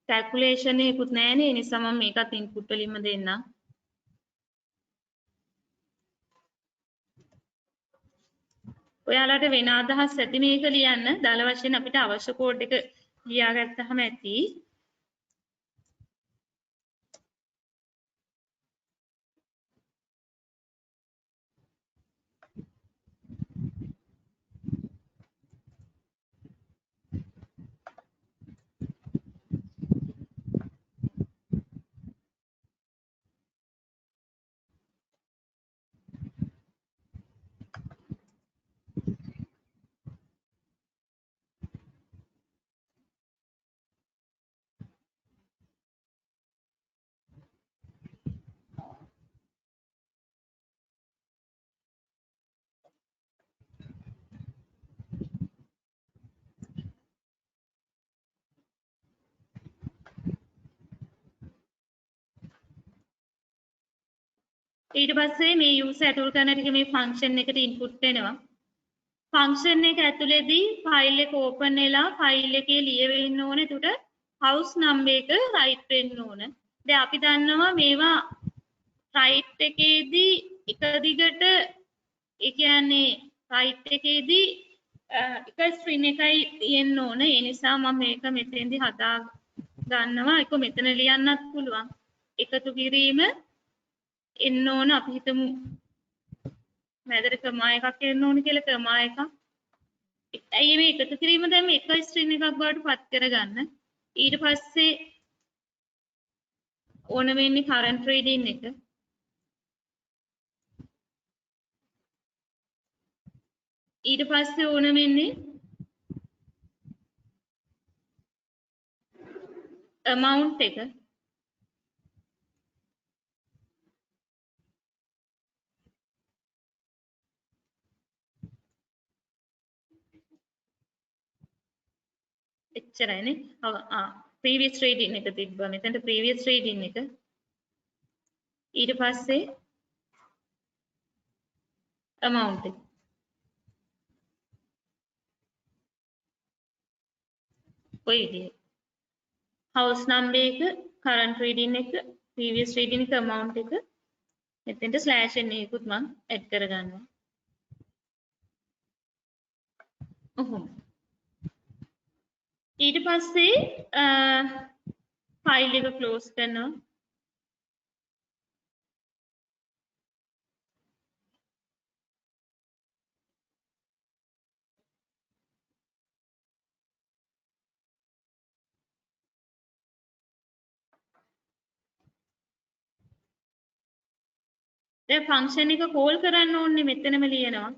calculation එකකුත් නැහැනේ. ඒ නිසා මම මේකත් input වලින්ම දෙන්නම්. ඔයාලට වෙන අදහස් ඇති මේක ලියන්න. දල වශයෙන් අපිට අවශ්‍ය කෝඩ් එක ලියාගත්තාම ඇති. ඊට පස්සේ මේ user ඇතුල් කරන ටික මේ function එකට input වෙනවා. function එක ඇතුලේදී file එක open වෙලා file එකේ ලියවෙන්න ඕනේ. එතකොට house number එක write වෙන්න ඕන. දැන් අපි දන්නවා මේවා write එකේදී එක දිගට ඒ කියන්නේ write එකේදී එක string එකයි තියෙන්න ඕන. ඒ නිසා මම මේක මෙතෙන්දී හදා ගන්නවා. ඒක මෙතන ලියන්නත් පුළුවන්. එකතු කිරීම එන්න ඕන අපි හිතමු මැදට කමා එකක් එන්න ඕන කියලා කමා එකක්. ඇයි මේ එකතු කිරීම දැන් එක ස්ට්‍රින්ග් එකක් බවට පත් කරගන්න. ඊට පස්සේ ඕන වෙන්නේ current reading එක. ඊට පස්සේ ඕන වෙන්නේ amount එක. එච්චරයිනේ. previous reading එක තිබ්බා. මෙතනට previous reading එක. ඊට පස්සේ amount එක. ඔය විදිහේ. house number එක, current reading එක, previous reading එක, amount එක. මෙතෙන්ට slash n එකකුත් මම add කරගන්නවා. ඔහොම. ඊට පස්සේ ෆයිල් එක ක්ලෝස් කරනවා. දැන් ෆන්ක්ෂන් එක කෝල් කරන්න ඕනේ මෙතනම ලියනවා.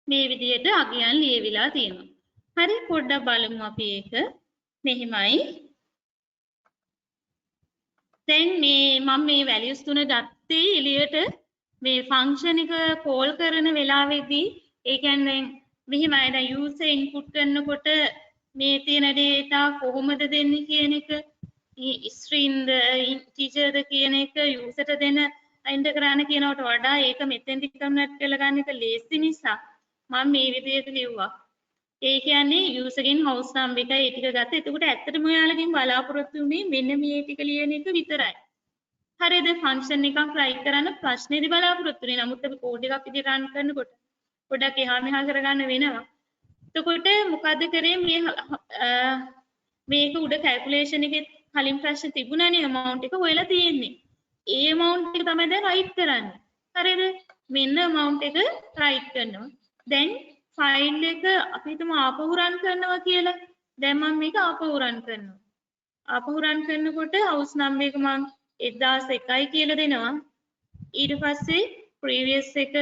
මේ විදිහට අගයන් ලියවිලා තියෙනවා. හරි පොඩ්ඩක් බලමු අපි ඒක. මෙහිමයි. දැන් මම මේ values තුන ගත්තේ එළියට මේ ෆන්ක්ෂන් එක කෝල් කරන වෙලාවේදී ඒ කියන්නේ මෙහිමයි දැන් user input කරනකොට මේ තියෙන data කොහොමද දෙන්නේ කියන එක string ද integer ද කියන එක user ට දෙන enter කරන්න කියනවට වඩා ඒක මෙතෙන්දි කන්වර්ට් කරලා ගන්න එක ලේසි නිසා මම මේ විදිහට ලිව්වා. ඒ කියන්නේ user ගෙන් house number එකයි ඒ ටික ගත්තා. එතකොට ඇත්තටම ඔයාලගෙන් බලාපොරොත්තු වෙන්නේ මෙන්න මේ ටික ලියන එක විතරයි. හරිද? ෆන්ක්ෂන් එකක් රයිට් කරන්න ප්‍රශ්නේදී බලාපොරොත්තු වෙන්නේ. නමුත් අපි කෝඩ් එකක් විදිහට රන් කරනකොට පොඩ්ඩක් එහා මෙහා කරගන්න වෙනවා. එතකොට මොකද කරේ මේක උඩ කැල්කියුලේෂන් එකේ කලින් ප්‍රශ්න තිබුණානේ amount එක හොයලා තියෙන්නේ. ඒ amount එක තමයි දැන් රයිට් කරන්නේ. හරිද? මෙන්න amount එක රයිට් කරනවා. දැන් ෆයිල් එක අපි හිතමු ආපහු රන් කරනවා කියලා. දැන් මම මේක ආපහු රන් කරනවා. ආපහු රන් කරනකොට house number එක මම 1001යි කියලා දෙනවා. ඊට පස්සේ previous එක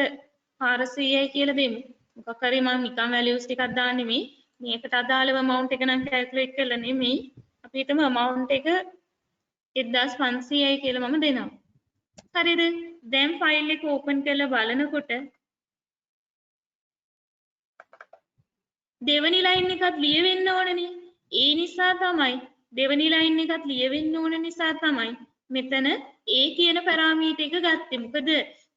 400යි කියලා දෙමු. මොකක් හරි මම නිකන් values ටිකක් දාන්නේ මේ. මේකට අදාළව amount එක නම් calculate කරලා නෙමෙයි. අපි හිතමු amount එක 1500යි කියලා මම දෙනවා. හරිද? දැන් ෆයිල් එක ඕපන් කරලා බලනකොට දෙවනි ලයින් එකත් ලියවෙන්න ඕනනේ. ඒ නිසා තමයි දෙවනි ලයින් එකත් ලියවෙන්න ඕන නිසා තමයි මෙතන a කියන පැරාමීටර් එක ගත්තේ. මොකද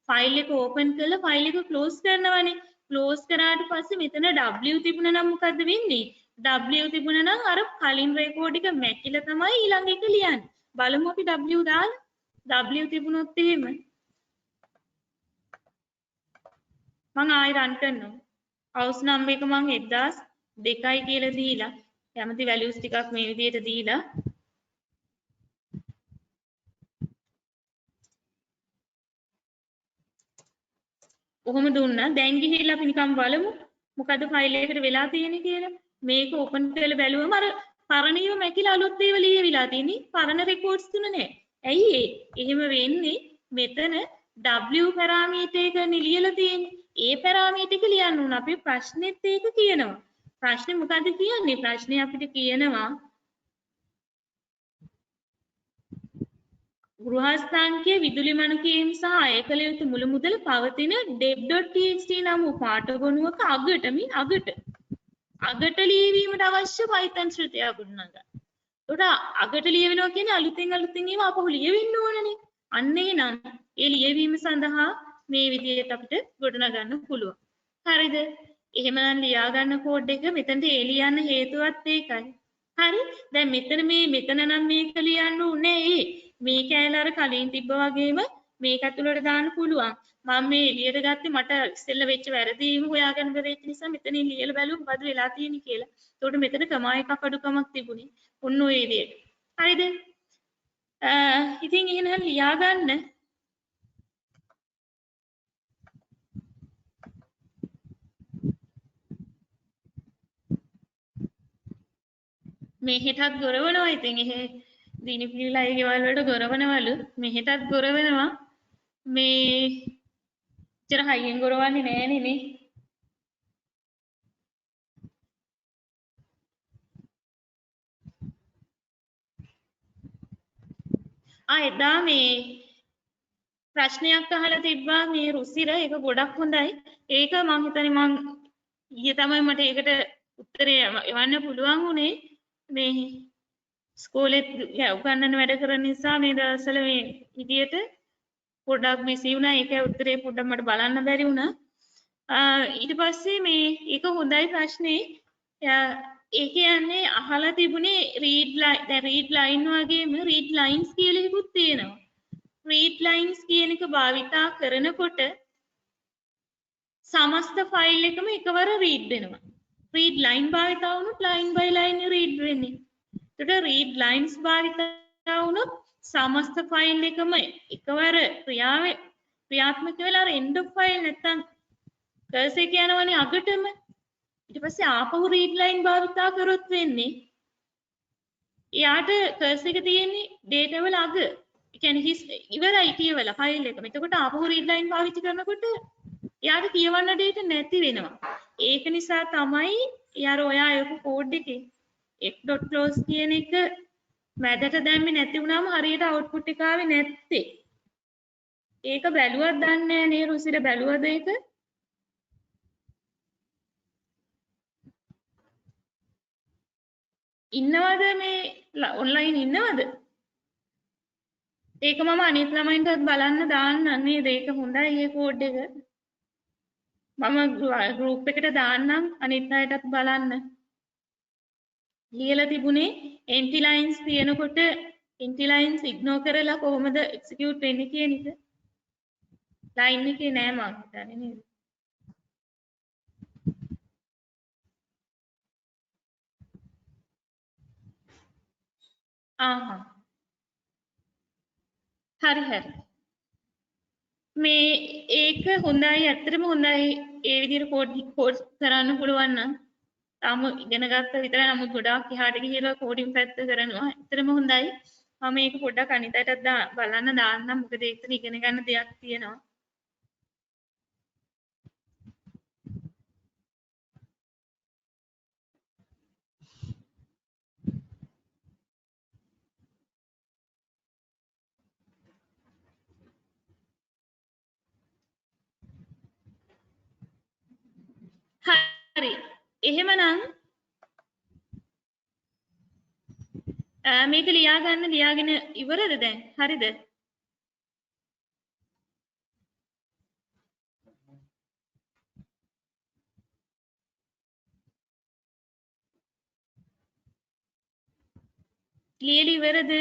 ෆයිල් එක ඕපන් කරලා ෆයිල් එක ක්ලෝස් කරනවානේ. ක්ලෝස් කරාට පස්සේ මෙතන w තිබුණා නම් මොකද වෙන්නේ? w තිබුණා නම් අර කලින් රෙකෝඩ් එක මැකිලා තමයි ඊළඟ එක ලියන්නේ. බලමු අපි w දාලා w තිබුණොත් එහෙම මම ආයෙ රන් කරනවා. house number එක මම 1002යි කියලා දීලා කැමති values ටිකක් මේ විදිහට දීලා කොහොම දුන්නා. දැන් ගිහිල්ලා අපි නිකන් බලමු මොකද ෆයිල් එකකට වෙලා තියෙන්නේ කියලා. මේක ඕපන් කරලා බැලුවම අර පරණියව මැකිලා අලුත් දේවල් ලියවිලා තියෙන්නේ. පරණ රෙකෝඩ්ස් තුන නෑ. ඇයි එහෙම වෙන්නේ? මෙතන w පැරාමීටර් එක ලියලා තියෙන්නේ. ඒ පැරාමීටර් එක ලියන්න උන අපි ප්‍රශ්නෙත් ඒක කියනවා. ප්‍රශ්නේ මොකද්ද කියන්නේ? ප්‍රශ්නේ අපිට කියනවා ගෘහස්ථාංකයේ විදුලි මණකයෙන් සහ අය කළ යුතු මුළු මුදල පවතින deb.txt නම් වූ පාඨගොනුවක අගට ලියවීමට අවශ්‍ය Python ශ්‍රිතයක් ගොඩනගා. උඩ අගට ලියවෙනවා කියන්නේ අලුතෙන් ඒවා අපහු ලියවෙන්න ඕනනේ. අන්න එහෙනම් ඒ ලියවීම සඳහා මේ විදිහට අපිට ගොඩනගන්න පුළුවන්. හරිද? එහෙමනම් ලියා ගන්න කෝඩ් එක මෙතනට ඒ ලියන්න හේතුවත් ඒකයි. හරි? දැන් මෙතන නම් මේක ලියන්න උනේ මේ කැලේ අර කලින් තිබ්බ වගේම මේක ඇතුළට දාන්න පුළුවන්. මම මේ එළියට ගත්තේ මට ඉස්සෙල්ලා වෙච්ච වැරදීම හොයාගන්න බැරි නිසා මෙතනින් ලියලා බැලුවා මොකද වෙලා තියෙන්නේ කියලා. ඒකට මෙතන කමා එකක් අඩුකමක් තිබුණේ. ඔන්න ඔය විදිහට. හරිද? ඉතින් එහෙනම් ලියා ගන්න. මෙහෙටත් ගොරවනවා. ඉතින් එහෙ දිනපිලිලා ඒ ගෙවල් වලට ගොරවනවලු. මෙහෙටත් ගොරවනවා. මේ චර හයියෙන් ගොරවන්නේ නෑනේ මේ. එදා මේ ප්‍රශ්නයක් අහලා තිබ්බා මේ රුසිර ඒක ගොඩක් හොඳයි. ඒක මම හිතන්නේ මම ඊයේ තමයි මට ඒකට උත්තරේ එවන්න පුළුවන් උනේ. මේ ස්කෝලේ උගන්නන වැඩ කරන නිසා මේ දවස්වල මේ විදියට පොඩ්ඩක් බිසි වුණා. ඒක උත්තරේ පොඩ්ඩක් මට බලන්න බැරි වුණා. ඊට පස්සේ මේ ඒක හොඳයි ප්‍රශ්නේ. ඒ කියන්නේ අහලා තිබුණේ read line දැන් read line වගේම read lines කියලා එකකුත් තියෙනවා. read lines කියන එක භාවිතා කරනකොට සමස්ත ෆයිල් එකම එකවර read වෙනවා. read line භාවිතා වුණොත් line by line read වෙන්නේ. එතකොට read lines භාවිතා වුණොත් සමස්ත ෆයිල් එකම එකවර ක්‍රියාත්මක වෙලා end of file නැත්තම් cursor එක යනවනේ අගටම. ඊට පස්සේ ආපහු read line භාවිතා කරොත් වෙන්නේ එයාට cursor එක තියෙන්නේ data වල අග. ඒ කියන්නේ ඉවරයි කියවලා ෆයිල් එකම. එතකොට ආපහු read line පාවිච්චි කරනකොට එයාට කියවන්න දෙයක් නැති වෙනවා. ඒක නිසා තමයි යාර ඔයා ඒක කෝඩ් එකේ f.close කියන එක මැදට දැම්මේ නැති වුණාම හරියට අවුට්පුට් එක ආවේ නැත්තේ. ඒක බැලුවත් දන්නේ නැහැ නේ රුසිර බැලුවද ඒක? ඉන්නවද මේ ඔන්ලයින් ඉන්නවද? ඒක මම අනිත් ළමයින්ටත් බලන්න දාන්න නේද? ඒක හොඳයි මේ කෝඩ් එක. මම ගෲප් එකට දාන්නම් අනිත් අයටත් බලන්න. ලියලා තිබුණේ empty lines තියෙනකොට empty lines ignore කරලා කොහොමද execute වෙන්නේ කියන එක. line එකේ නෑ මං හිතන්නේ නේද? හරි හරි. මේ ඒක හොඳයි ඇත්තටම හොඳයි ඒ විදිහට කෝඩ් කරන්න පුළුවන් නම් තාම ඉගෙන ගත්ත විතරයි නමුත් ගොඩාක් එහාට ගිහලා කෝඩින් පැත්ත කරනවා ඇත්තටම හොඳයි මම මේක පොඩ්ඩක් අනිත් අයටත් බලන්න දාන්නම් මොකද ඒකත් ඉගෙන ගන්න දෙයක් තියෙනවා හරි එහෙමනම් මේක ලියාගෙන ඉවරද දැන් හරිද ලියලා ඉවරද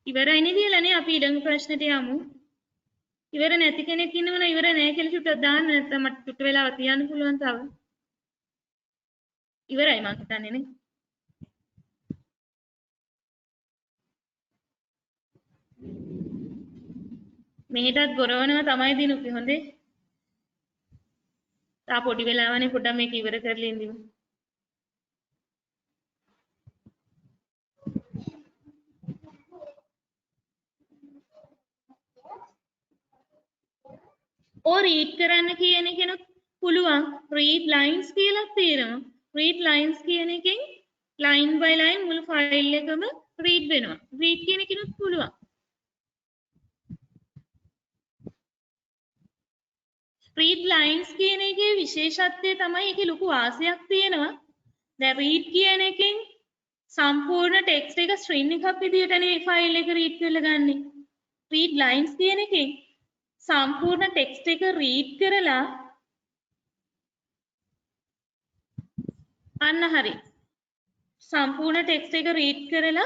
ඉවරයිනේ ලියලානේ අපි ඊළඟ ප්‍රශ්නෙට යමු ඉවර නැති කෙනෙක් ඉන්නවනම් ඉවර නැහැ කියලා චුට්ටක් දාන්න නැත්නම් මට චුට්ට වෙලාවක් තියන්න පුළුවන් තව ඉවරයි මං හිතන්නේ නේ මෙහෙටත් ගොරවනවා තමයි දිනුපි හොඳේ තා පොඩි වෙලාවනේ පොඩ්ඩක් මේක ඉවර කරලා ඉඳිමු ඕ රීඩ් කරන්න කියන කෙනෙක් පුළුවන් read lines කියලා තියෙනවා read lines කියන එකෙන් line by line මුළු ෆයිල් එකම read වෙනවා read කියන කෙනෙක් පුළුවන් read lines කියන එකේ විශේෂත්වය තමයි ඒකේ ලොකු වාසියක් තියෙනවා දැන් read කියන එකෙන් සම්පූර්ණ ටෙක්ස්ට් එක string එකක් විදිහටනේ ෆයිල් එක read කරලා ගන්නෙ read lines කියන එකෙන් සම්පූර්ණ ටෙක්ස්ට් එක රීඩ් කරලා අන්න හරි සම්පූර්ණ ටෙක්ස්ට් එක රීඩ් කරලා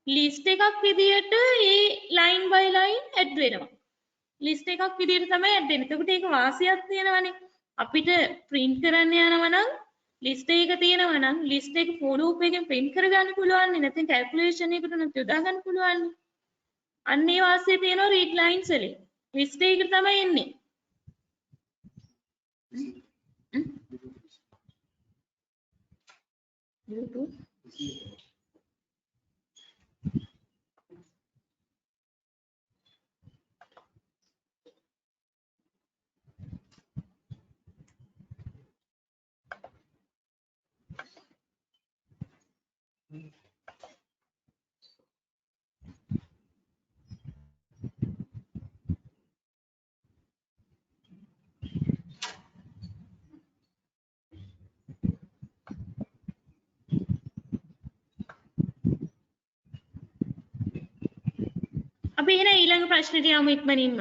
ලිස්ට් එකක් විදියට ඒ ලයින් බයි ලයින් ඇඩ් වෙනවා ලිස්ට් එකක් විදියට තමයි ඇඩ් වෙන්නේ එතකොට ඒක වාසියක් තියෙනවනේ අපිට print කරන්න යනවා නම් ලිස්ට් එක තියෙනවා නම් ලිස්ට් එක for loop එකෙන් print කරගන්න පුළුවන් නේ නැත්නම් calculation එකකට උනත් යොදා ගන්න පුළුවන් නේ අන්න ඒ වාසිය තියෙනවා read lines වලින් ලිස්ට් එකකට තමයි එන්නේ YouTube අපි එහෙනම් ඊළඟ ප්‍රශ්නෙට යමු ඉක්මනින්ම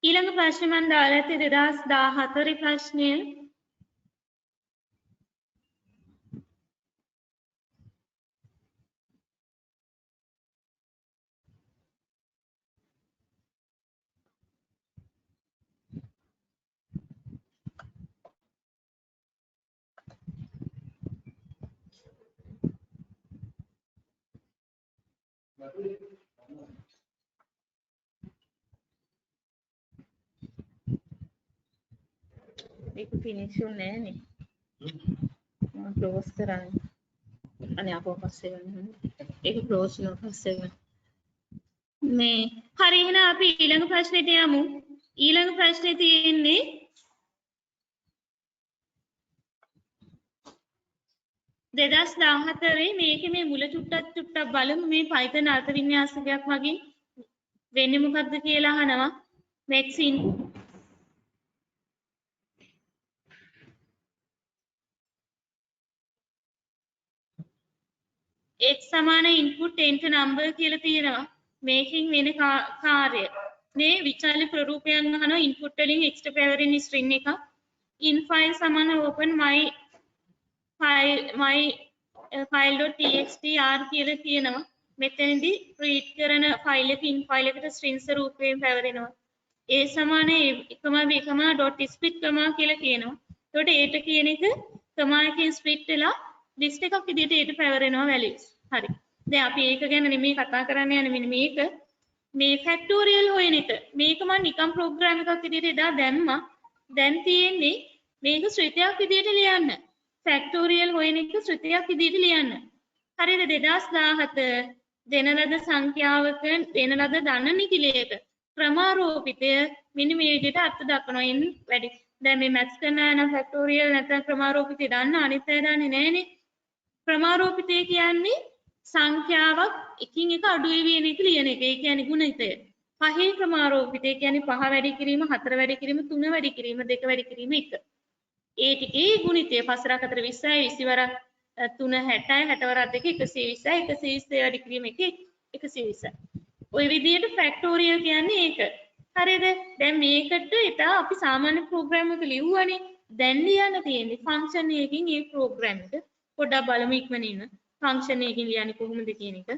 ඊළඟ ප්‍රශ්නේ මම දාලා ඇත්තේ 2014 ප්‍රශ්නය ඒක ෆිනිෂ් උන්නේ නැහැ නේ මම ක්ලෝස් කරන්නේ අනේ අපෝ පස්සේ ගන්න. ඒක ක්ලෝස් කරනවා පස්සේ ගන්න. මේ හරි එහෙනම් අපි ඊළඟ ප්‍රශ්නෙට යමු. ඊළඟ ප්‍රශ්නේ තියෙන්නේ දෙදස් 14 මේකේ මේ මුල චුට්ටක් බලමු මේ Python අර්ථ වින්‍යාසකයක් මගින් වෙන්නේ මොකක්ද කියලා අහනවා. max input x සමාන input enter number කියලා තියෙනවා. මේකෙන් වෙන කාර්ය මේ විචාල ප්‍රරූපයන් අහනවා input වලින් extra power in string එක in file සමාන open my file.txt r කියලා කියනවා. මෙතනදී read කරන ෆයිල් එක in file එකට strings රූපයෙන් පැවරෙනවා. a සමාන a,b,.split කියලා කියනවා. එතකොට ඒට කියන එක comma එකෙන් split වෙලා list එකක් විදිහට ඒට පැවරෙනවා values. හරි. දැන් අපි ඒක ගැන නෙමෙයි කතා කරන්න යන්නේ මෙන්න මේක. මේ ෆැක්ටෝරියල් හොයන එක. මේක මම නිකම් ප්‍රෝග්‍රෑම් එකක් විදිහට එදා දැම්මා. දැන් තියෙන්නේ මේක ශ්‍රිතයක් විදිහට ලියන්න. ෆැක්ටෝරියල් හොයන එක ශ්‍රිතයක් විදිහට ලියන්න. හරිද 2017 දෙන ලද සංඛ්‍යාවක දෙන ලද ධන නිකිලයක ක්‍රමාරෝපිතය මෙන්න මේ විදිහට අර්ථ දක්වනවා. n වැඩි. දැන් මේ මැත්ස් කරන අය නම් ෆැක්ටෝරියල් නැත්නම් ක්‍රමාරෝපිතය දන්න අනිත් අය දන්නේ නැහනේ. ක්‍රමාරෝපිතය කියන්නේ සංඛ්‍යාවක් එකින් එක අඩු වෙන එක ලියන එක. ඒ කියන්නේ ගුණිතය. පහේ ක්‍රමාරෝපිතය කියන්නේ 5 වැඩි කිරීම, 4 වැඩි කිරීම, 3 වැඩි කිරීම, 2 වැඩි කිරීම 1. ඒ ටිකේ ගුණිතය 5 4 20යි 20 වරක් 3 60යි 60 වරක් 2 120යි 120 වැඩි කිරීම 1 120යි. ওই විදිහට ෆැක්ටෝරියල් කියන්නේ ඒක. හරිද? දැන් මේකට ඉතින් අපි සාමාන්‍ය ප්‍රෝග්‍රෑම් එක ලියුවානේ. දැන් ලියන්න තියෙන්නේ ෆන්ක්ෂන් එකකින් මේ ප්‍රෝග්‍රෑම් එක. පොඩ්ඩක් බලමු ඉක්මනින්. ෆන්ක්ෂන් එකකින් ලියන්නේ කොහොමද කියන එක.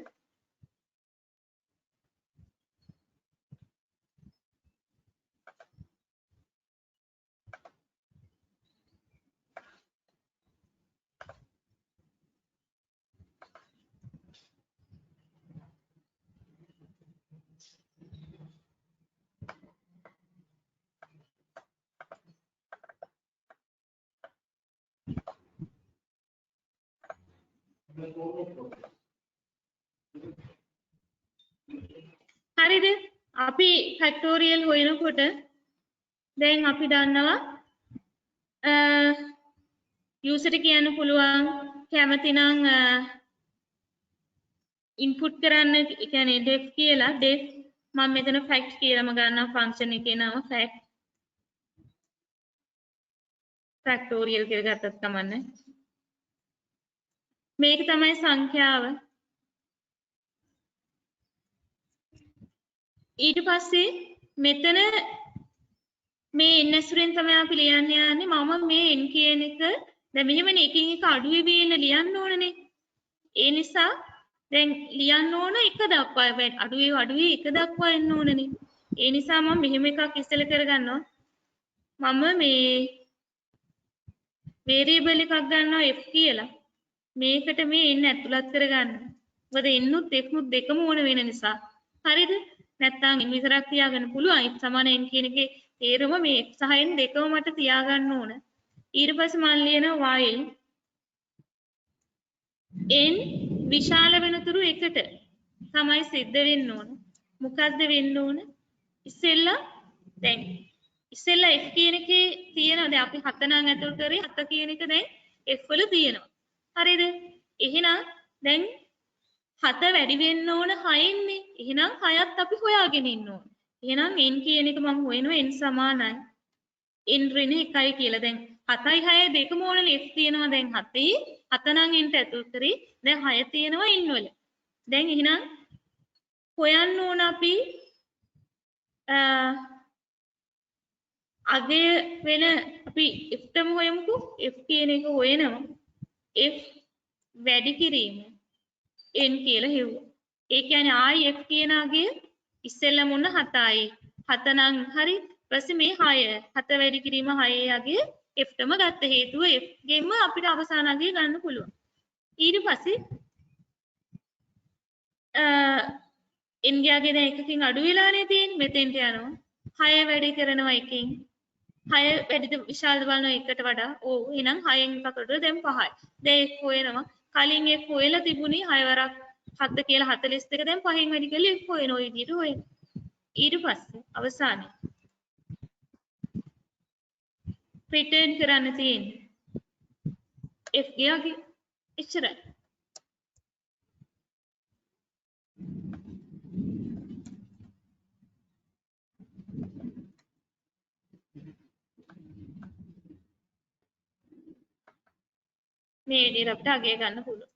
හරිද? අපි ෆැක්ටෝරියල් හොයනකොට දැන් අපි දන්නවා යූසර් කියන්න පුළුවන් කැමති නම් ඉන්පුට් කරන්න කියන්නේ def කියලා def මම මෙතන fact කියලාම ගන්නවා ෆන්ක්ෂන් එකේ නම fact ෆැක්ටෝරියල් කියලා ගත්තත් කමන්නේ. මේක තමයි සංඛ්‍යාව. ඊට පස්සේ මෙතන මේ n ඇසුරෙන් තමයි අපි ලියන්න යන්නේ. මම මේ n කියන එක දැන් මෙහෙමනේ එකින් එක අඩු වෙවිලා ලියන්න ඕනනේ. ඒ නිසා දැන් ලියන්න ඕන එක දක්වා අඩු වේවි එක දක්වා එන්න ඕනනේ. ඒ නිසා මම මෙහෙම එකක් ඉස්සෙල්ල කරගන්නවා. මම මේ variable එකක් ගන්නවා f කියලා. මේකට මේ n ඇතුළත් කරගන්න. මොකද n උත් f උත් දෙකම ඕන වෙන නිසා. හරිද? නැත්තම් n විතරක් තියාගන්න පුළුවන්. f සමාන n කියන එකේ තේරුම මේ f සහ n දෙකම මට තියාගන්න ඕන. ඊට පස්සේ මම ලියනවා while n විශාල වෙනතුරු එකට තමයි සිද්ධ වෙන්න ඕන. මොකද්ද වෙන්න ඕන? ඉස්සෙල්ලා දැන් ඉස්සෙල්ලා f කියන එකේ තියෙනවා. දැන් අපි 7 නම් ඇතුල් කරේ 7 කියන එක දැන් f වල තියෙනවා. හරිද? එහෙනම් දැන් 7 වැඩි වෙන්න ඕන 6 න්නේ. එහෙනම් 6ත් අපි හොයාගෙන ඉන්න ඕන. එහෙනම් n කියන එක මම හොයනවා n සමානයි n ඍණ 1යි කියලා. දැන් 7යි 6යි දෙකම ඕනනේ f තියෙනවා දැන් 7යි 7 නම් n ට ඇතුල් කරේ. දැන් 6 තියෙනවා n වල. දැන් එහෙනම් හොයන්න ඕන අපි අගය වෙන අපි f ටම හොයමුකෝ. f කියන එක හොයනවා. f වැඩි කිරීම n කියලා හෙව්වා. ඒ කියන්නේ ආයි f කියන අගය ඉස්සෙල්ලම උන්න 7යි. 7 නම් හරි. ඊපස්සේ මේ 6 7 වැඩි කිරීම 6 අගය f ටම ගත්ත හේතුව f ගෙම අපිට අවසාන අගය ගන්න පුළුවන්. ඊට පස්සේ n ගේ අගය දැන් එකකින් අඩු වෙලානේ තියෙන්නේ. මෙතෙන්ට යනවා. 6 වැඩි කරනවා එකකින්. 6 වැඩිද විශාලද බලනවා එකට වඩා. ඔව් එහෙනම් 6න් එකකට දැන් 5යි. දැන් f හොයනවා. කලින් එක් හොයලා තිබුණේ 6 වරක් 7 කියලා 42 දැන් 5න් වැඩි කරලා එක් හොයන ඔය විදිහට හොයන. ඊට පස්සේ අවසානයේ රිටර්න් කරන්න තියෙන්නේ f ගියාගේ එච්චරයි. මේ විදිහට අපිට අගය ගන්න පුළුවන්.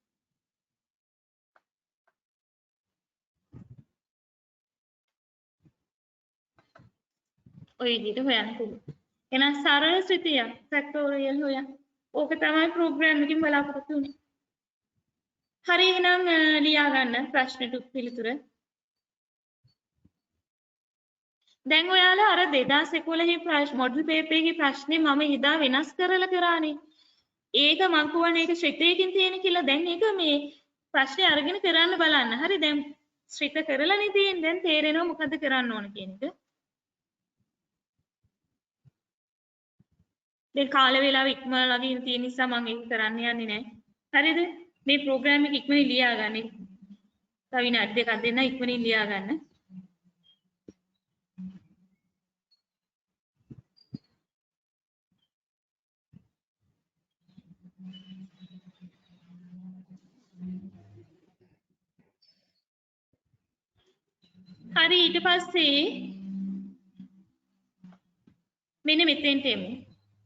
ඔය විදිහට හොයන්න පුළුවන්. එහෙනම් සරල ශ්‍රිතියක් ෆැක්ටෝරියල් හොයන්න. ඕක තමයි ප්‍රෝග්‍රෑම් එකකින් බලාපොරොත්තු වෙන්නේ. හරි එහෙනම් ලියා ගන්න ප්‍රශ්නෙට පිළිතුර. දැන් ඔයාලා අර 2011 මොඩල් පේපර් එකේ ප්‍රශ්නේ මම හිතා වෙනස් කරලා කරානේ. ඒක මං කියවනේ ඒක ශ්‍රිතයකින් තියෙන කියලා. දැන් ඒක මේ ප්‍රශ්නේ අරගෙන කරන්න බලන්න. හරි දැන් ශ්‍රිත කරලානේ තියෙන්නේ. දැන් තේරෙනවා මොකද කරන්න ඕන කියන එක. දැන් කාල වේලාව ඉක්මනලා තියෙන නිසා මම ඒක කරන්න යන්නේ නැහැ. හරිද? මේ ප්‍රෝග්‍රෑම් එක ඉක්මනින් ලියා ගන්න. තව විනාඩි දෙකක් දෙන්න ඉක්මනින් ලියා ගන්න. හරි ඊට පස්සේ මෙන්න මෙතෙන්ට එමු.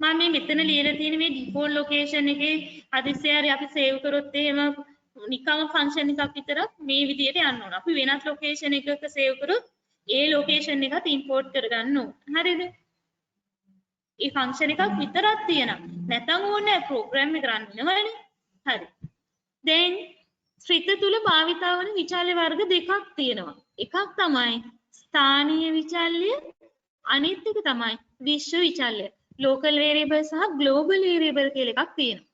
මම මේ මෙතන ලියලා තියෙන මේ ඩිෆෝල්ට් ලොකේෂන් එකේ අදිස්සියාරි අපි සේව් කරොත් එහෙම නිකම්ම ෆන්ක්ෂන් එකක් විතරක් මේ විදිහට යන්න ඕන. අපි වෙනත් ලොකේෂන් එකක සේව් කරොත් ඒ ලොකේෂන් එකත් ඉම්පෝර්ට් කරගන්න ඕන. හරිද? ඒ ෆන්ක්ෂන් එකක් විතරක් තියෙනවා. නැත්නම් ඕනේ ප්‍රෝග්‍රෑම් එක රන් වෙනවනේ. හරි. දැන් ශ්‍රිත තුල භාවිතා වන විචල්්‍ය වර්ග දෙකක් තියෙනවා. එකක් තමයි ස්ථානීය විචල්්‍ය, අනිත් එක තමයි විශ්ව විචල්්‍ය. local variable සහ global variable කියලා එකක් තියෙනවා.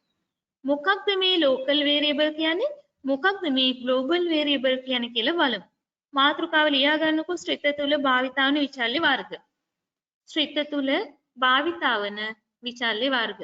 මොකක්ද මේ local variable කියන්නේ? මොකක්ද මේ global variable කියන්නේ කියලා බලමු. මාතෘකාව ලියා ගන්නකො ශ්‍රිත තුල භාවිතා වන විචල්්‍ය වර්ග. ශ්‍රිත තුල භාවිතා වන විචල්්‍ය වර්ග.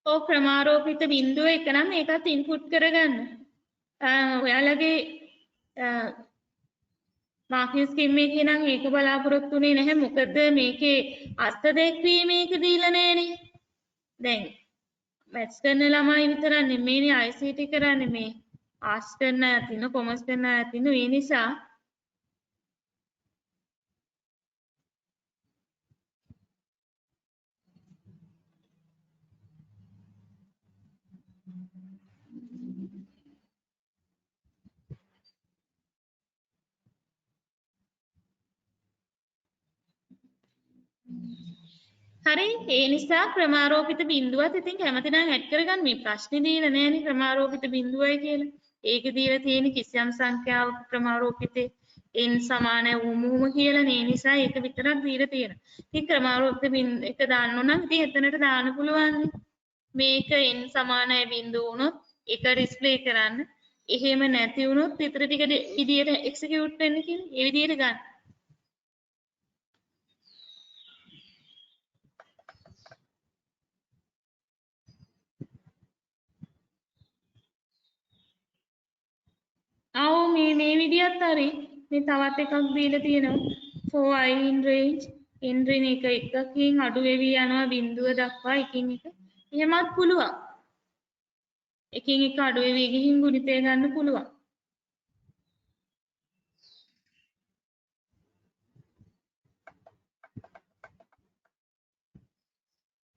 ඔව් ක්‍රමාරෝපිත බිඳුව එක නම් ඒකත් ඉන්පුට් කරගන්න. ඔයාලගේ මාකින් ස්කීම් එකේ නම් ඒක බලාපොරොත්තු වෙන්නේ නැහැ. මොකද මේකේ අර්ථ දැක්වීම මේක දීලා නැහනේ. දැන් මැත්ස් කරන ළමයි විතරක් නෙමෙයිනේ ICT කරන්නේ මේ ආර්ට්ස් කරන අය තිනු කොමර්ස් කරන අය තිනු ඒ නිසා හරි ඒ නිසා ක්‍රමාරෝපිත බිඳුවත් ඉතින් කැමති නම් ඇඩ් කරගන්න. මේ ප්‍රශ්නේ දීලා නැහැනේ ක්‍රමාරෝපිත බිඳුවයි කියලා. ඒක දීලා තියෙන කිසියම් සංඛ්‍යාවක ක්‍රමාරෝපිතේ n සමාන වුමුම කියලා නේ. නිසා ඒක විතරක් දීලා තියෙනවා. ඉතින් ක්‍රමාරෝපිත බිඳුව එක දාන්න ඕන නම් ඉතින් එතනට දාන්න පුළුවන්. මේක n සමානයි බිඳුව වුණොත් ඒක ඩිස්ප්ලේ කරන්න. එහෙම නැති වුණොත් ඊතර ටික විදියට එක්සිකියුට් වෙන්න කියලා. ඒ විදියට ගන්න. මේ විදිහත් හරි මේ තවත් එකක් දීලා තියෙනවා for I in range in range එකකින් අඩු වෙවි යනවා බිඳුව දක්වා එකින් එක එහෙමත් පුළුවන් එකින් එක අඩු වෙවි ගිහින් ගුණිතය ගන්න පුළුවන්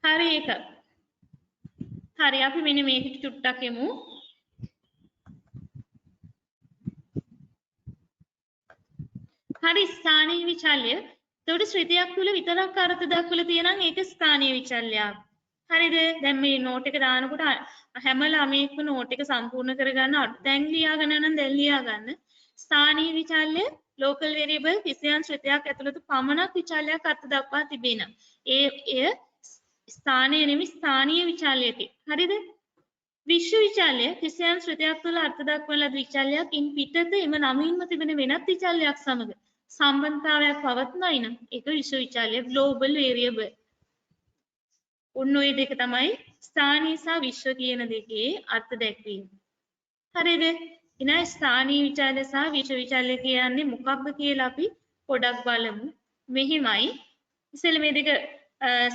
හරි ඒක හරි අපි මෙන්න මේක චුට්ටක් එමු හරි ස්ථානීය විචල්්‍ය එතකොට ශ්‍රිතයක් තුල විතරක් අර්ථ දක්වලා තියෙනම් ඒක ස්ථානීය විචල්‍යයක්. හරිද? දැන් මේ නෝට් එක දානකොට හැම ළමයෙක්ම නෝට් එක සම්පූර්ණ කරගන්න දැන් ලියා ගන්න නම් දැන් ලියා ගන්න. ස්ථානීය විචල්‍ය local variable කිසියම් ශ්‍රිතයක් ඇතුළත පමණක් විචල්‍යයක් අර්ථ දක්වා තිබෙන. එය ස්ථානීය නෙමෙයි ස්ථානීය විචල්‍යකි. හරිද? විශ්ව විචල්‍ය කිසියම් ශ්‍රිතයක් තුළ අර්ථ දක්වන ලද විචල්‍යයක් ඉන් පිටත එම නමින්ම තිබෙන වෙනත් විචල්‍යයක් සමග සම්බන්ධතාවයක් පවත්නයි නම් ඒක විශ්ව විචල්‍ය global variable. ඔන්න ඔය දෙක තමයි ස්ථානීය සහ විශ්ව කියන දෙකේ අර්ථ දැක්වීම. හරිද? එහෙනම් ස්ථානීය විචල්‍ය සහ විශ්ව විචල්‍ය කියන්නේ මොකක්ද කියලා අපි පොඩක් බලමු. මෙහිමයි ඉතින් මේ දෙක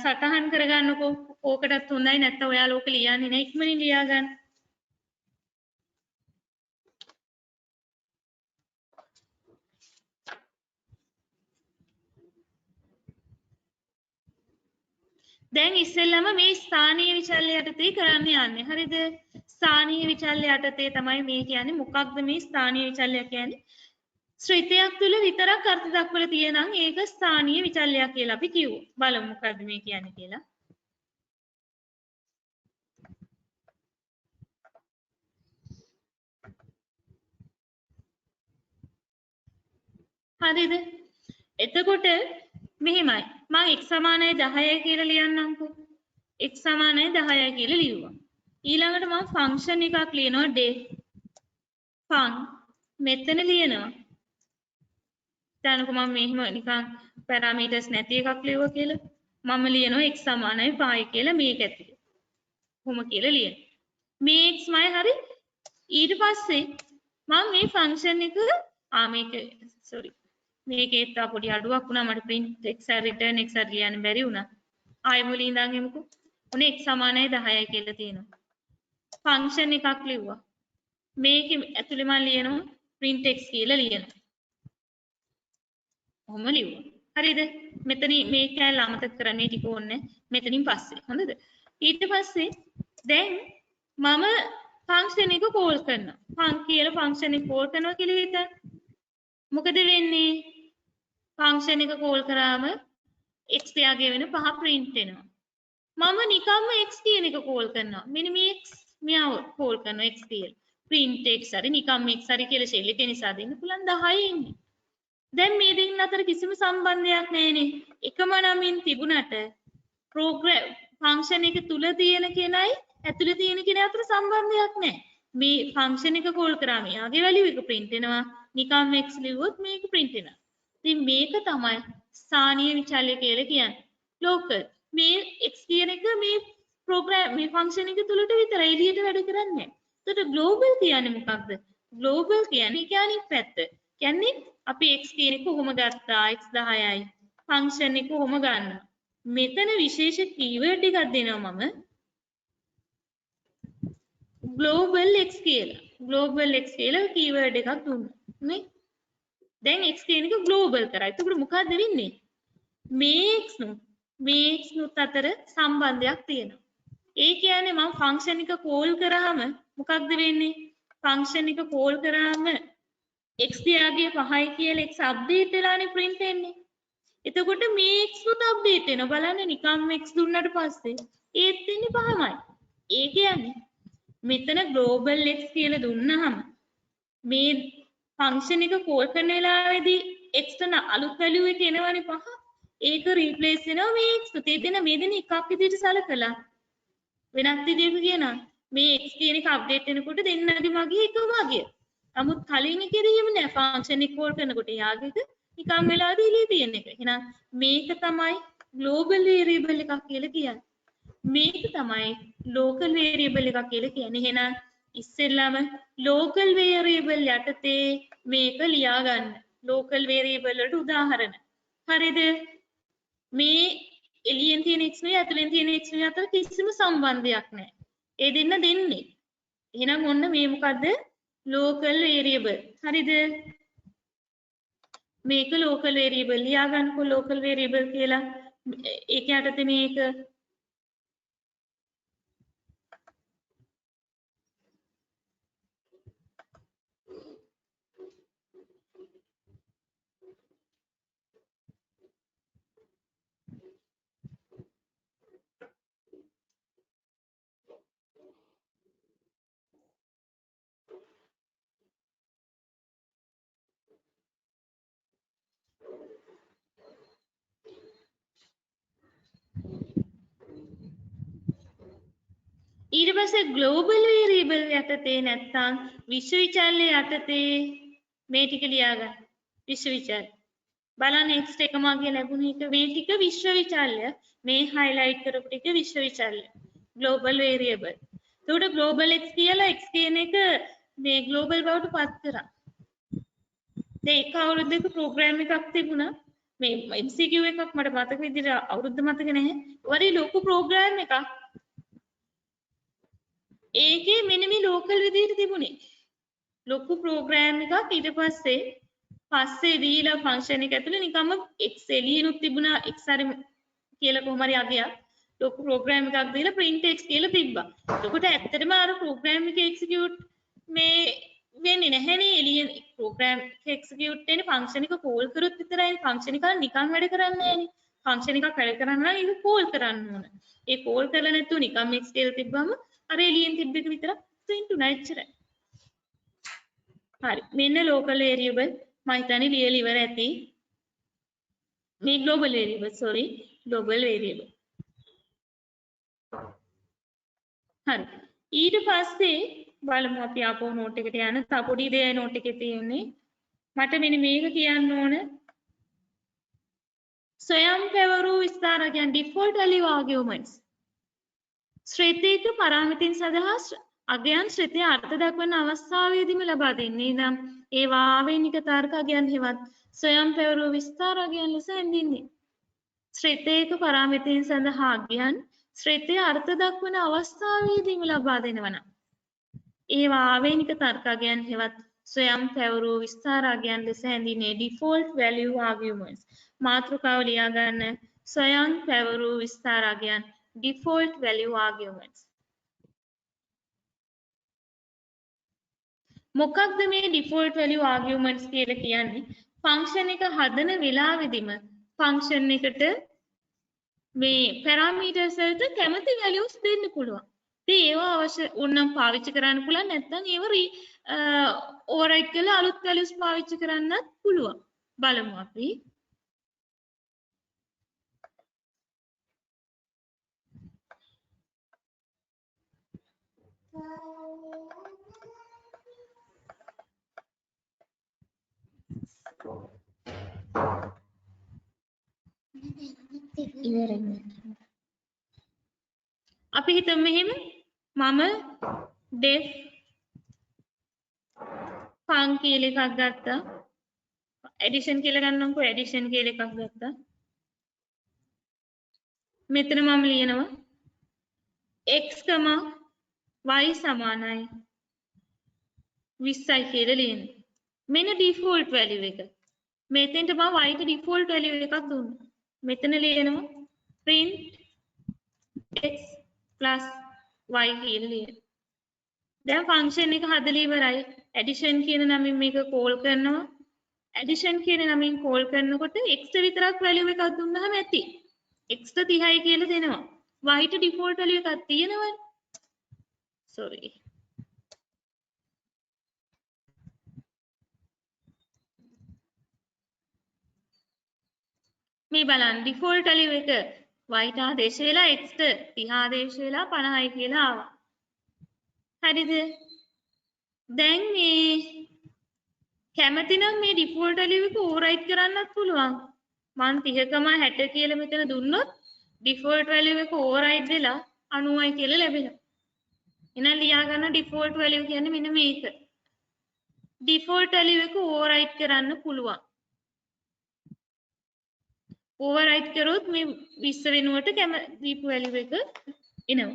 සටහන් කරගන්නකෝ. ඕකටත් හොඳයි නැත්නම් ඔයාලා ඕක ලියන්නේ නැහැ ඉක්මනින් ලියා ගන්න. දැන් ඉස්සෙල්ලම මේ ස්ථානීය විචල්‍ය යටතේ කරන්න යන්නේ. හරිද? ස්ථානීය විචල්‍ය යටතේ තමයි මේ කියන්නේ. මොකක්ද මේ ස්ථානීය විචල්‍ය කියන්නේ? ශ්‍රිතයක් තුල විතරක් අර්ථ දක්වලා තියෙනම් ඒක ස්ථානීය විචල්‍යයක් කියලා අපි කිව්වා. බලමු මොකද්ද මේ කියන්නේ කියලා. හරිද? එතකොට මෙහෙමයි. මම x සමානයි 10යි කියලා ලියන්නම්කෝ. x සමානයි 10යි කියලා ලියුවා. ඊළඟට මම ෆන්ක්ෂන් එකක් ලියනවා def fun මෙතන ලියනවා. දැනකෝ මම මෙහෙම නිකන් පැරාමීටර්ස් නැති එකක් ලියුවා කියලා. මම ලියනවා x සමානයි 5 කියලා මේක ඇතුලේ. කොහොම කියලා ලියන. මේ x මයි හරි. ඊට පස්සේ මම මේ ෆන්ක්ෂන් එක මේක sorry මේකේ තා පොඩි අඩුවක් වුණා මට print x return x ලියන්න බැරි වුණා. ආයෙ මුලින් ඉඳන් එමුකෝ. ඔනේ x සමානයි 10යි කියලා තියෙනවා. ෆන්ක්ෂන් එකක් ලිව්වා. මේකේ ඇතුලේ මම ලියනවා print x කියලා ලියනවා. ඔහොම ලිව්වා. හරිද? මෙතනින් මේ කැල අමතක කරන්නේ ටික ඕනේ. මෙතනින් පස්සේ. හොඳද? ඊට පස්සේ දැන් මම ෆන්ක්ෂන් එක කෝල් කරනවා. ෆන් කියලා ෆන්ක්ෂන් එක කෝල් කරනවා කියලා හිතන්න. මොකද වෙන්නේ? ෆන්ක්ෂන් එක කෝල් කරාම x එයාගේ වෙන 5 print වෙනවා. මම නිකම්ම x කියන එක කෝල් කරනවා. මෙන්න මේ x මෙයාව කෝල් කරනවා x කියලා. print x හරි නිකම්ම x හරි කියලා ෂෙල් එකේ නිසා දෙන්න පුළුවන් 10 ඉන්නේ. දැන් මේ දෙන්න අතර කිසිම සම්බන්ධයක් නැහැනේ. එකම නමින් තිබුණට ප්‍රෝග්‍රෑම් ෆන්ක්ෂන් එක තුල තියෙන කෙනයි ඇතුලේ තියෙන කෙනා අතර සම්බන්ධයක් නැහැ. මේ ෆන්ක්ෂන් එක කෝල් කරාම එයාගේ වැලියු එක print වෙනවා. නිකම් x ලිව්වොත් මේක print වෙනවා. ඉතින් මේක තමයි ස්ථානීය විචල්‍ය කියලා කියන්නේ. local මේ x කියන එක මේ ප්‍රෝග්‍රෑම් මේ ෆන්ක්ෂන් එක තුලට විතරයි එළියට වැඩ කරන්නේ නැහැ. එතකොට global කියන්නේ මොකක්ද? global කියන්නේ අනිත් පැත්ත. කියන්නේ අපි x කියන එක කොහොම ගත්තා x 10යි. ෆන්ක්ෂන් එක කොහොම ගන්නවා. මෙතන විශේෂ කීවර්ඩ් එකක් දෙනවා මම. global x කියලා. global x කියලා කීවර්ඩ් එකක් දුන්නා. නේ? දැන් x කියන එක global කරා. එතකොට මොකද්ද වෙන්නේ? මේ x නුත් අතර සම්බන්ධයක් තියෙනවා. ඒ කියන්නේ මම ෆන්ක්ෂන් එක කෝල් කරාම මොකක්ද වෙන්නේ? ෆන්ක්ෂන් එක කෝල් කරාම x දියාගේ 5යි කියලා x අප්ඩේට් වෙලානේ print වෙන්නේ. එතකොට මේ x නුත් අප්ඩේට් වෙනවා. බලන්න නිකම් x දුන්නට පස්සේ ඒත් වෙන්නේ 5මයි. ඒ කියන්නේ මෙතන global x කියලා දුන්නාම මේ ෆන්ක්ෂන් එක කෝල් කරන වෙලාවේදී x ට අලුත් වැලියු එක එනවනේ 5. ඒක රීප්ලේස් වෙනවා මේ x ට. එතන මේ දෙන එකක් විදිහට සලකලා වෙනත් විදිහකට කියනවා මේ x කියන එක අප්ඩේට් වෙනකොට දෙන්නගේ මගේ එක වගේ. නමුත් කලින් එකේදී එහෙම නෑ. ෆන්ක්ෂන් එක කෝල් කරනකොට යාගේ එක නිකම් වෙලාදී ඉලී තියෙන එක. එහෙනම් මේක තමයි global variable එකක් කියලා කියන්නේ. මේක තමයි local variable එකක් කියලා කියන්නේ. එහෙනම් ඉස්සෙල්ලාම local variable යටතේ මේක ලියා ගන්න. local variable වලට උදාහරණ. හරිද? මේ එළියෙන් තියෙන x නේ ඇතුලෙන් තියෙන x නේ අතර කිසිම සම්බන්ධයක් නැහැ. ඒ දෙන්න දෙන්නේ. එහෙනම් ඔන්න මේ මොකද්ද? local variable. හරිද? මේක local variable ලියා ගන්නකො local variable කියලා. ඒක යටතේ මේක පස්සේ global variable යටතේ නැත්තම් විශ්වවිචාරය යටතේ මේ ටික ලියා ගන්න. විශ්වවිචාරය. බලන්න next එක මගේ ලැබුණ එක මේ ටික විශ්වවිචාරය. මේ highlight කරපු ටික විශ්වවිචාරය. global variable. එතකොට global x කියලා x කියන එක මේ global බවට පත් කරා. දැන් එක අවුරුද්දක ප්‍රෝග්‍රෑම් එකක් තිබුණා. මේ MCQ එකක් මට මතක විදිහට අවුරුද්ද මතක නැහැ. වරි ලොකු ප්‍රෝග්‍රෑම් එකක්. ඒකේ මෙන්න මේ ලෝකල් විදිහට තිබුණේ. ලොකු ප්‍රෝග්‍රෑම් එකක් ඊට පස්සේ දීලා ෆන්ක්ෂන් එක ඇතුලේ නිකම්ම x එළියනුත් තිබුණා x හරි කියලා කොහොම හරි අගයක් ලොකු ප්‍රෝග්‍රෑම් එකක් දීලා print x කියලා තිබ්බා. එතකොට ඇත්තටම අර ප්‍රෝග්‍රෑම් එක එක්සිකියුට් මේ වෙන්නේ නැහැනේ එළිය ප්‍රෝග්‍රෑම් එක එක්සිකියුට් වෙන්නේ ෆන්ක්ෂන් එක කෝල් කරොත් විතරයි. ෆන්ක්ෂන් එක නිකන් වැඩ කරන්නේ නැහැනේ. ෆන්ක්ෂන් එකක් වැඩ කරන්න නම් ඒක කෝල් කරන්න ඕන. ඒ කෝල් කරලා නැතුව නිකන් x කියලා තිබ්බම අර එළියෙන් තිබ්බ එක විතරක් print උනා එච්චරයි. හරි. මෙන්න local variable මම හිතන්නේ ලියලා ඉවර ඇති. මේ global variable global variable. හරි. ඊට පස්සේ බලමු අපි ආපහු note එකට යන්න. තව පොඩි දෙයක් note එකේ තියෙන්නේ. මට මෙන්න මේක කියන්න ඕන. ස්වයංපැවරූ විස්තර කියන්නේ default value arguments. ශ්‍රේතීක පරාමිතින් සඳහා අගයන් ශ්‍රේතයේ අර්ථ දක්වන අවස්ථාවේදීම ලබා දෙන්නේ නම් ඒවා ආවේනික තර්ක අගයන් හෙවත් ස්වයංපැවරූ විස්තර අගයන් ලෙස හැඳින්වේ. ශ්‍රේතීක පරාමිතින් සඳහා අගයන් ශ්‍රේතයේ අර්ථ දක්වන අවස්ථාවේදීම ලබා දෙනවා නම් ඒවා ආවේනික තර්ක අගයන් හෙවත් ස්වයංපැවරූ විස්තර අගයන් ලෙස හැඳින්වේ. default value arguments මාතෘකාව ලියා ගන්න. ස්වයංපැවරූ විස්තර අගයන් default value arguments. මොකක්ද මේ default value arguments කියලා කියන්නේ? ෆන්ක්ෂන් එක හදන වෙලාවෙදිම ෆන්ක්ෂන් එකට මේ parameters වලට කැමති values දෙන්න පුළුවන්. ඉතින් ඒවා අවශ්‍ය වුණනම් පාවිච්චි කරන්න පුළුවන් නැත්නම් ඒවා override කරලා අලුත් values පාවිච්චි කරන්නත් පුළුවන්. බලමු අපි. අපි හිතමු මෙහෙම මම def fun කියලා එකක් ගත්තා. addition කියලා ගන්නම්කෝ addition කියලා එකක් ගත්තා. මෙතන මම ලියනවා x, y සමානයි 20යි කියලා ලියනවා. මෙන්න default value එක. මෙතෙන්ට මම y ට default value එකක් දුන්නා. මෙතන ලියනවා print x plus y කියලා ලියනවා. දැන් ෆන්ක්ෂන් එක හදලා ඉවරයි. addition කියන නමින් මේක කෝල් කරනවා. addition කියන නමින් කෝල් කරනකොට x ට විතරක් value එකක් දුන්නාම ඇති. x ට 30යි කියලා දෙනවා. y ට default value එකක් තියෙනවනේ. sorry. මේ බලන්න default value එක y ට ආදේශ වෙලා x ට 30 ආදේශ වෙලා 50යි කියලා ආවා. හරිද? දැන් මේ කැමති නම් මේ default value එක override කරන්නත් පුළුවන්. මම 30කම 60 කියලා මෙතන දුන්නොත් default value එක override වෙලා 90යි කියලා ලැබෙනවා. එහෙනම් ලියා ගන්න default value කියන්නේ මෙන්න මේක. default value එක override කරන්න පුළුවන්. override කරොත් මේ 20 වෙනුවට දීපු value එක එනවා.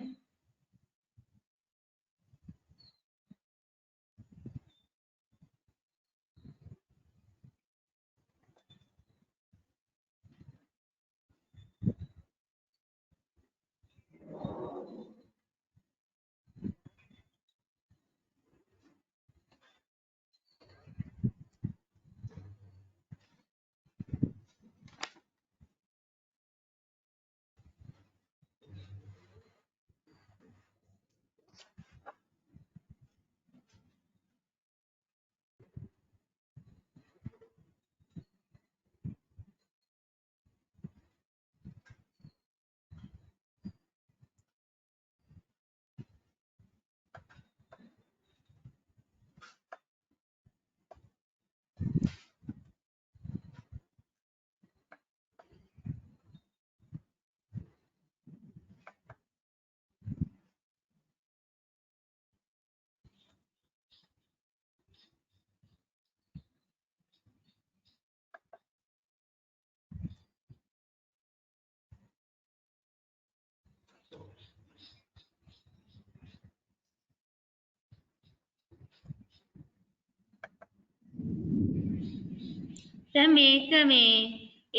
දැන් මේක මේ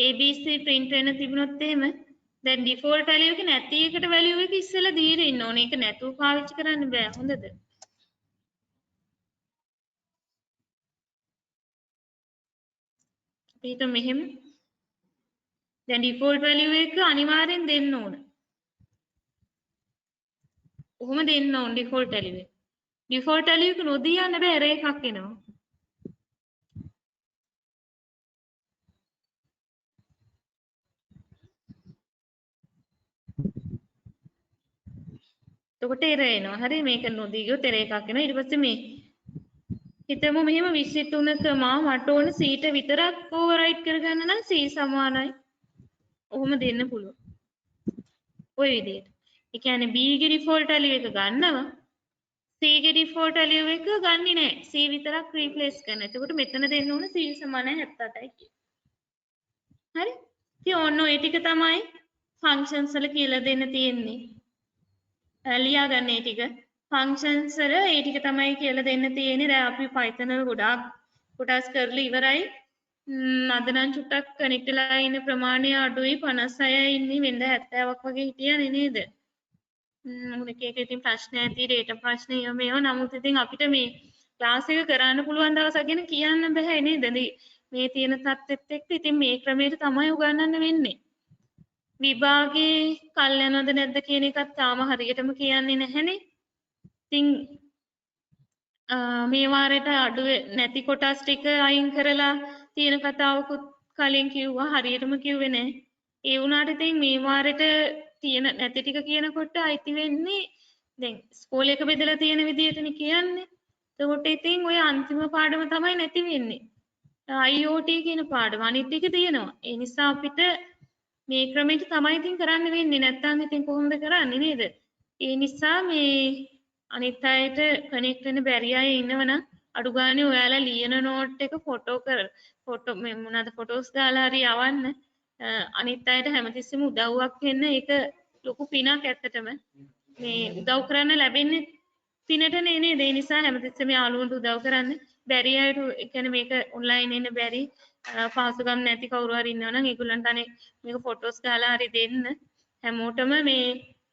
ABC print වෙන තිබුණොත් එහෙම දැන් default value එක නැති එකට value එක ඉස්සෙල්ලා දීලා ඉන්න ඕනේ. ඒක නැතුව පාවිච්චි කරන්න බෑ. හොඳද? අපි හිතමු මෙහෙම. දැන් default value එක අනිවාර්යෙන් දෙන්න ඕන. කොහොම දෙන්න ඕන default value එක. default value එක නොදී යන්න බෑ error එකක් එනවා. එතකොට error එනවා. හරි මේක නොදී ගියොත් error එකක් එනවා. ඊට පස්සේ මේ හිතමු මෙහෙම 23ක මට ඕන C ට විතරක් override කරගන්න නම් C සමානයි. ඔහොම දෙන්න පුළුවන්. ওই විදිහට. ඒ කියන්නේ B ගේ default value එක ගන්නවා. C ගේ default value එක ගන්නෙ නෑ. C විතරක් replace කරනවා. එතකොට මෙතන දෙන්න ඕන C සමානයි 78යි කියලා. හරි? ඉතින් ඔන්න ඔය ටික තමයි functions වල කියලා දෙන්න තියෙන්නේ. ලියා ගන්න ඒ ටික. functions වල ඒ ටික තමයි කියලා දෙන්න තියෙන්නේ. දැන් අපි Python වල ගොඩාක් කොටස් කරලා ඉවරයි. අද නම් චුට්ටක් කනෙක්ට් වෙලා ඉන්න ප්‍රමාණය අඩුයි 56 ඉන්නේ වෙනද 70ක් වගේ හිටියනේ නේද? එක එක ඉතින් ප්‍රශ්න ඇති ඩේටා ප්‍රශ්න මේවා නමුත් ඉතින් අපිට මේ ක්ලාස් එක කරන්න පුළුවන් දවසක් ගැන කියන්න බෑ නේද? මේ තියෙන තත්ත්වෙත් එක්ක ඉතින් මේ ක්‍රමයට තමයි උගන්වන්න වෙන්නේ. විභාගේ කල් යනවද නැද්ද කියන එකත් තාම හරියටම කියන්නේ නැහැනේ. ඉතින් මේ වාරයට අඩු නැති කොටස් ටික අයින් කරලා තියෙන කතාවකුත් කලින් කිව්වා හරියටම කිව්වේ නැහැ. ඒ වුණාට ඉතින් මේ වාරයට තියෙන නැති ටික කියනකොට අයිති වෙන්නේ දැන් ස්කෝලේ එක බෙදලා තියෙන විදිහටනේ කියන්නේ. එතකොට ඉතින් ওই අන්තිම පාඩම තමයි නැති වෙන්නේ. IoT කියන පාඩම අනිත් ටික තියෙනවා. ඒ නිසා අපිට මේ ක්‍රමයට තමයි ඉතින් කරන්න වෙන්නේ. නැත්නම් ඉතින් කොහොමද කරන්නේ නේද? ඒ නිසා මේ අනිත් අයට කනෙක්ට් වෙන්න බැරි අය ඉන්නවනම් අඩු ගානේ ඔයාලා ලියන නෝට් එක ෆොටෝ මේ මොනවාද ෆොටෝස් දාලා හරි යවන්න. අනිත් අයට හැමතිස්සෙම උදව්වක් වෙන්න ඒක ලොකු පිනක් ඇත්තටම. මේ උදව් කරන්න ලැබෙන්නේ පිනටනේ නේද? ඒ නිසා හැමතිස්සෙම යාළුවන්ට උදව් කරන්න. බැරි අයට ඒ කියන්නේ මේක ඔන්ලයින් එන්න බැරි පහසුකම් නැති කවුරු හරි ඉන්නවනම් ඒගොල්ලන්ට අනේ මේක ෆොටෝස් දාලා හරි දෙන්න. හැමෝටම මේ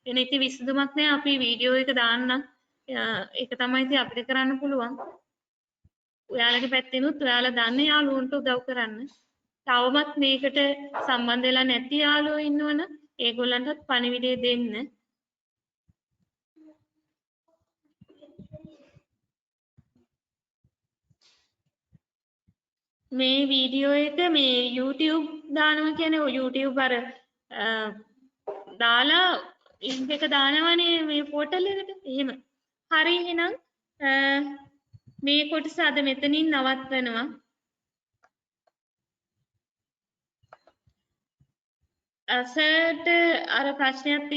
වෙන ඉති විසඳුමක් නෑ අපි වීඩියෝ එක දාන්නම්. ඒක තමයි ඉතින් අපිට කරන්න පුළුවන්. ඔයාලගේ පැත්තෙනුත් ඔයාලා දන්න යාළුවන්ට උදව් කරන්න. තවමත් මේකට සම්බන්ධ වෙලා නැති යාළුවෝ ඉන්නවනම් ඒගොල්ලන්ටත් පණිවිඩය දෙන්න. මේ වීඩියෝ එක මේ YouTube දානවා කියන්නේ ඔය YouTube අර දාලා ලින්ක් එක දානවනේ මේ පෝටල් එකට. එහෙම. හරි එහෙනම් මේ කොටස අද මෙතනින් නවත්වනවා. සර්ට අර ප්‍රශ්නයක්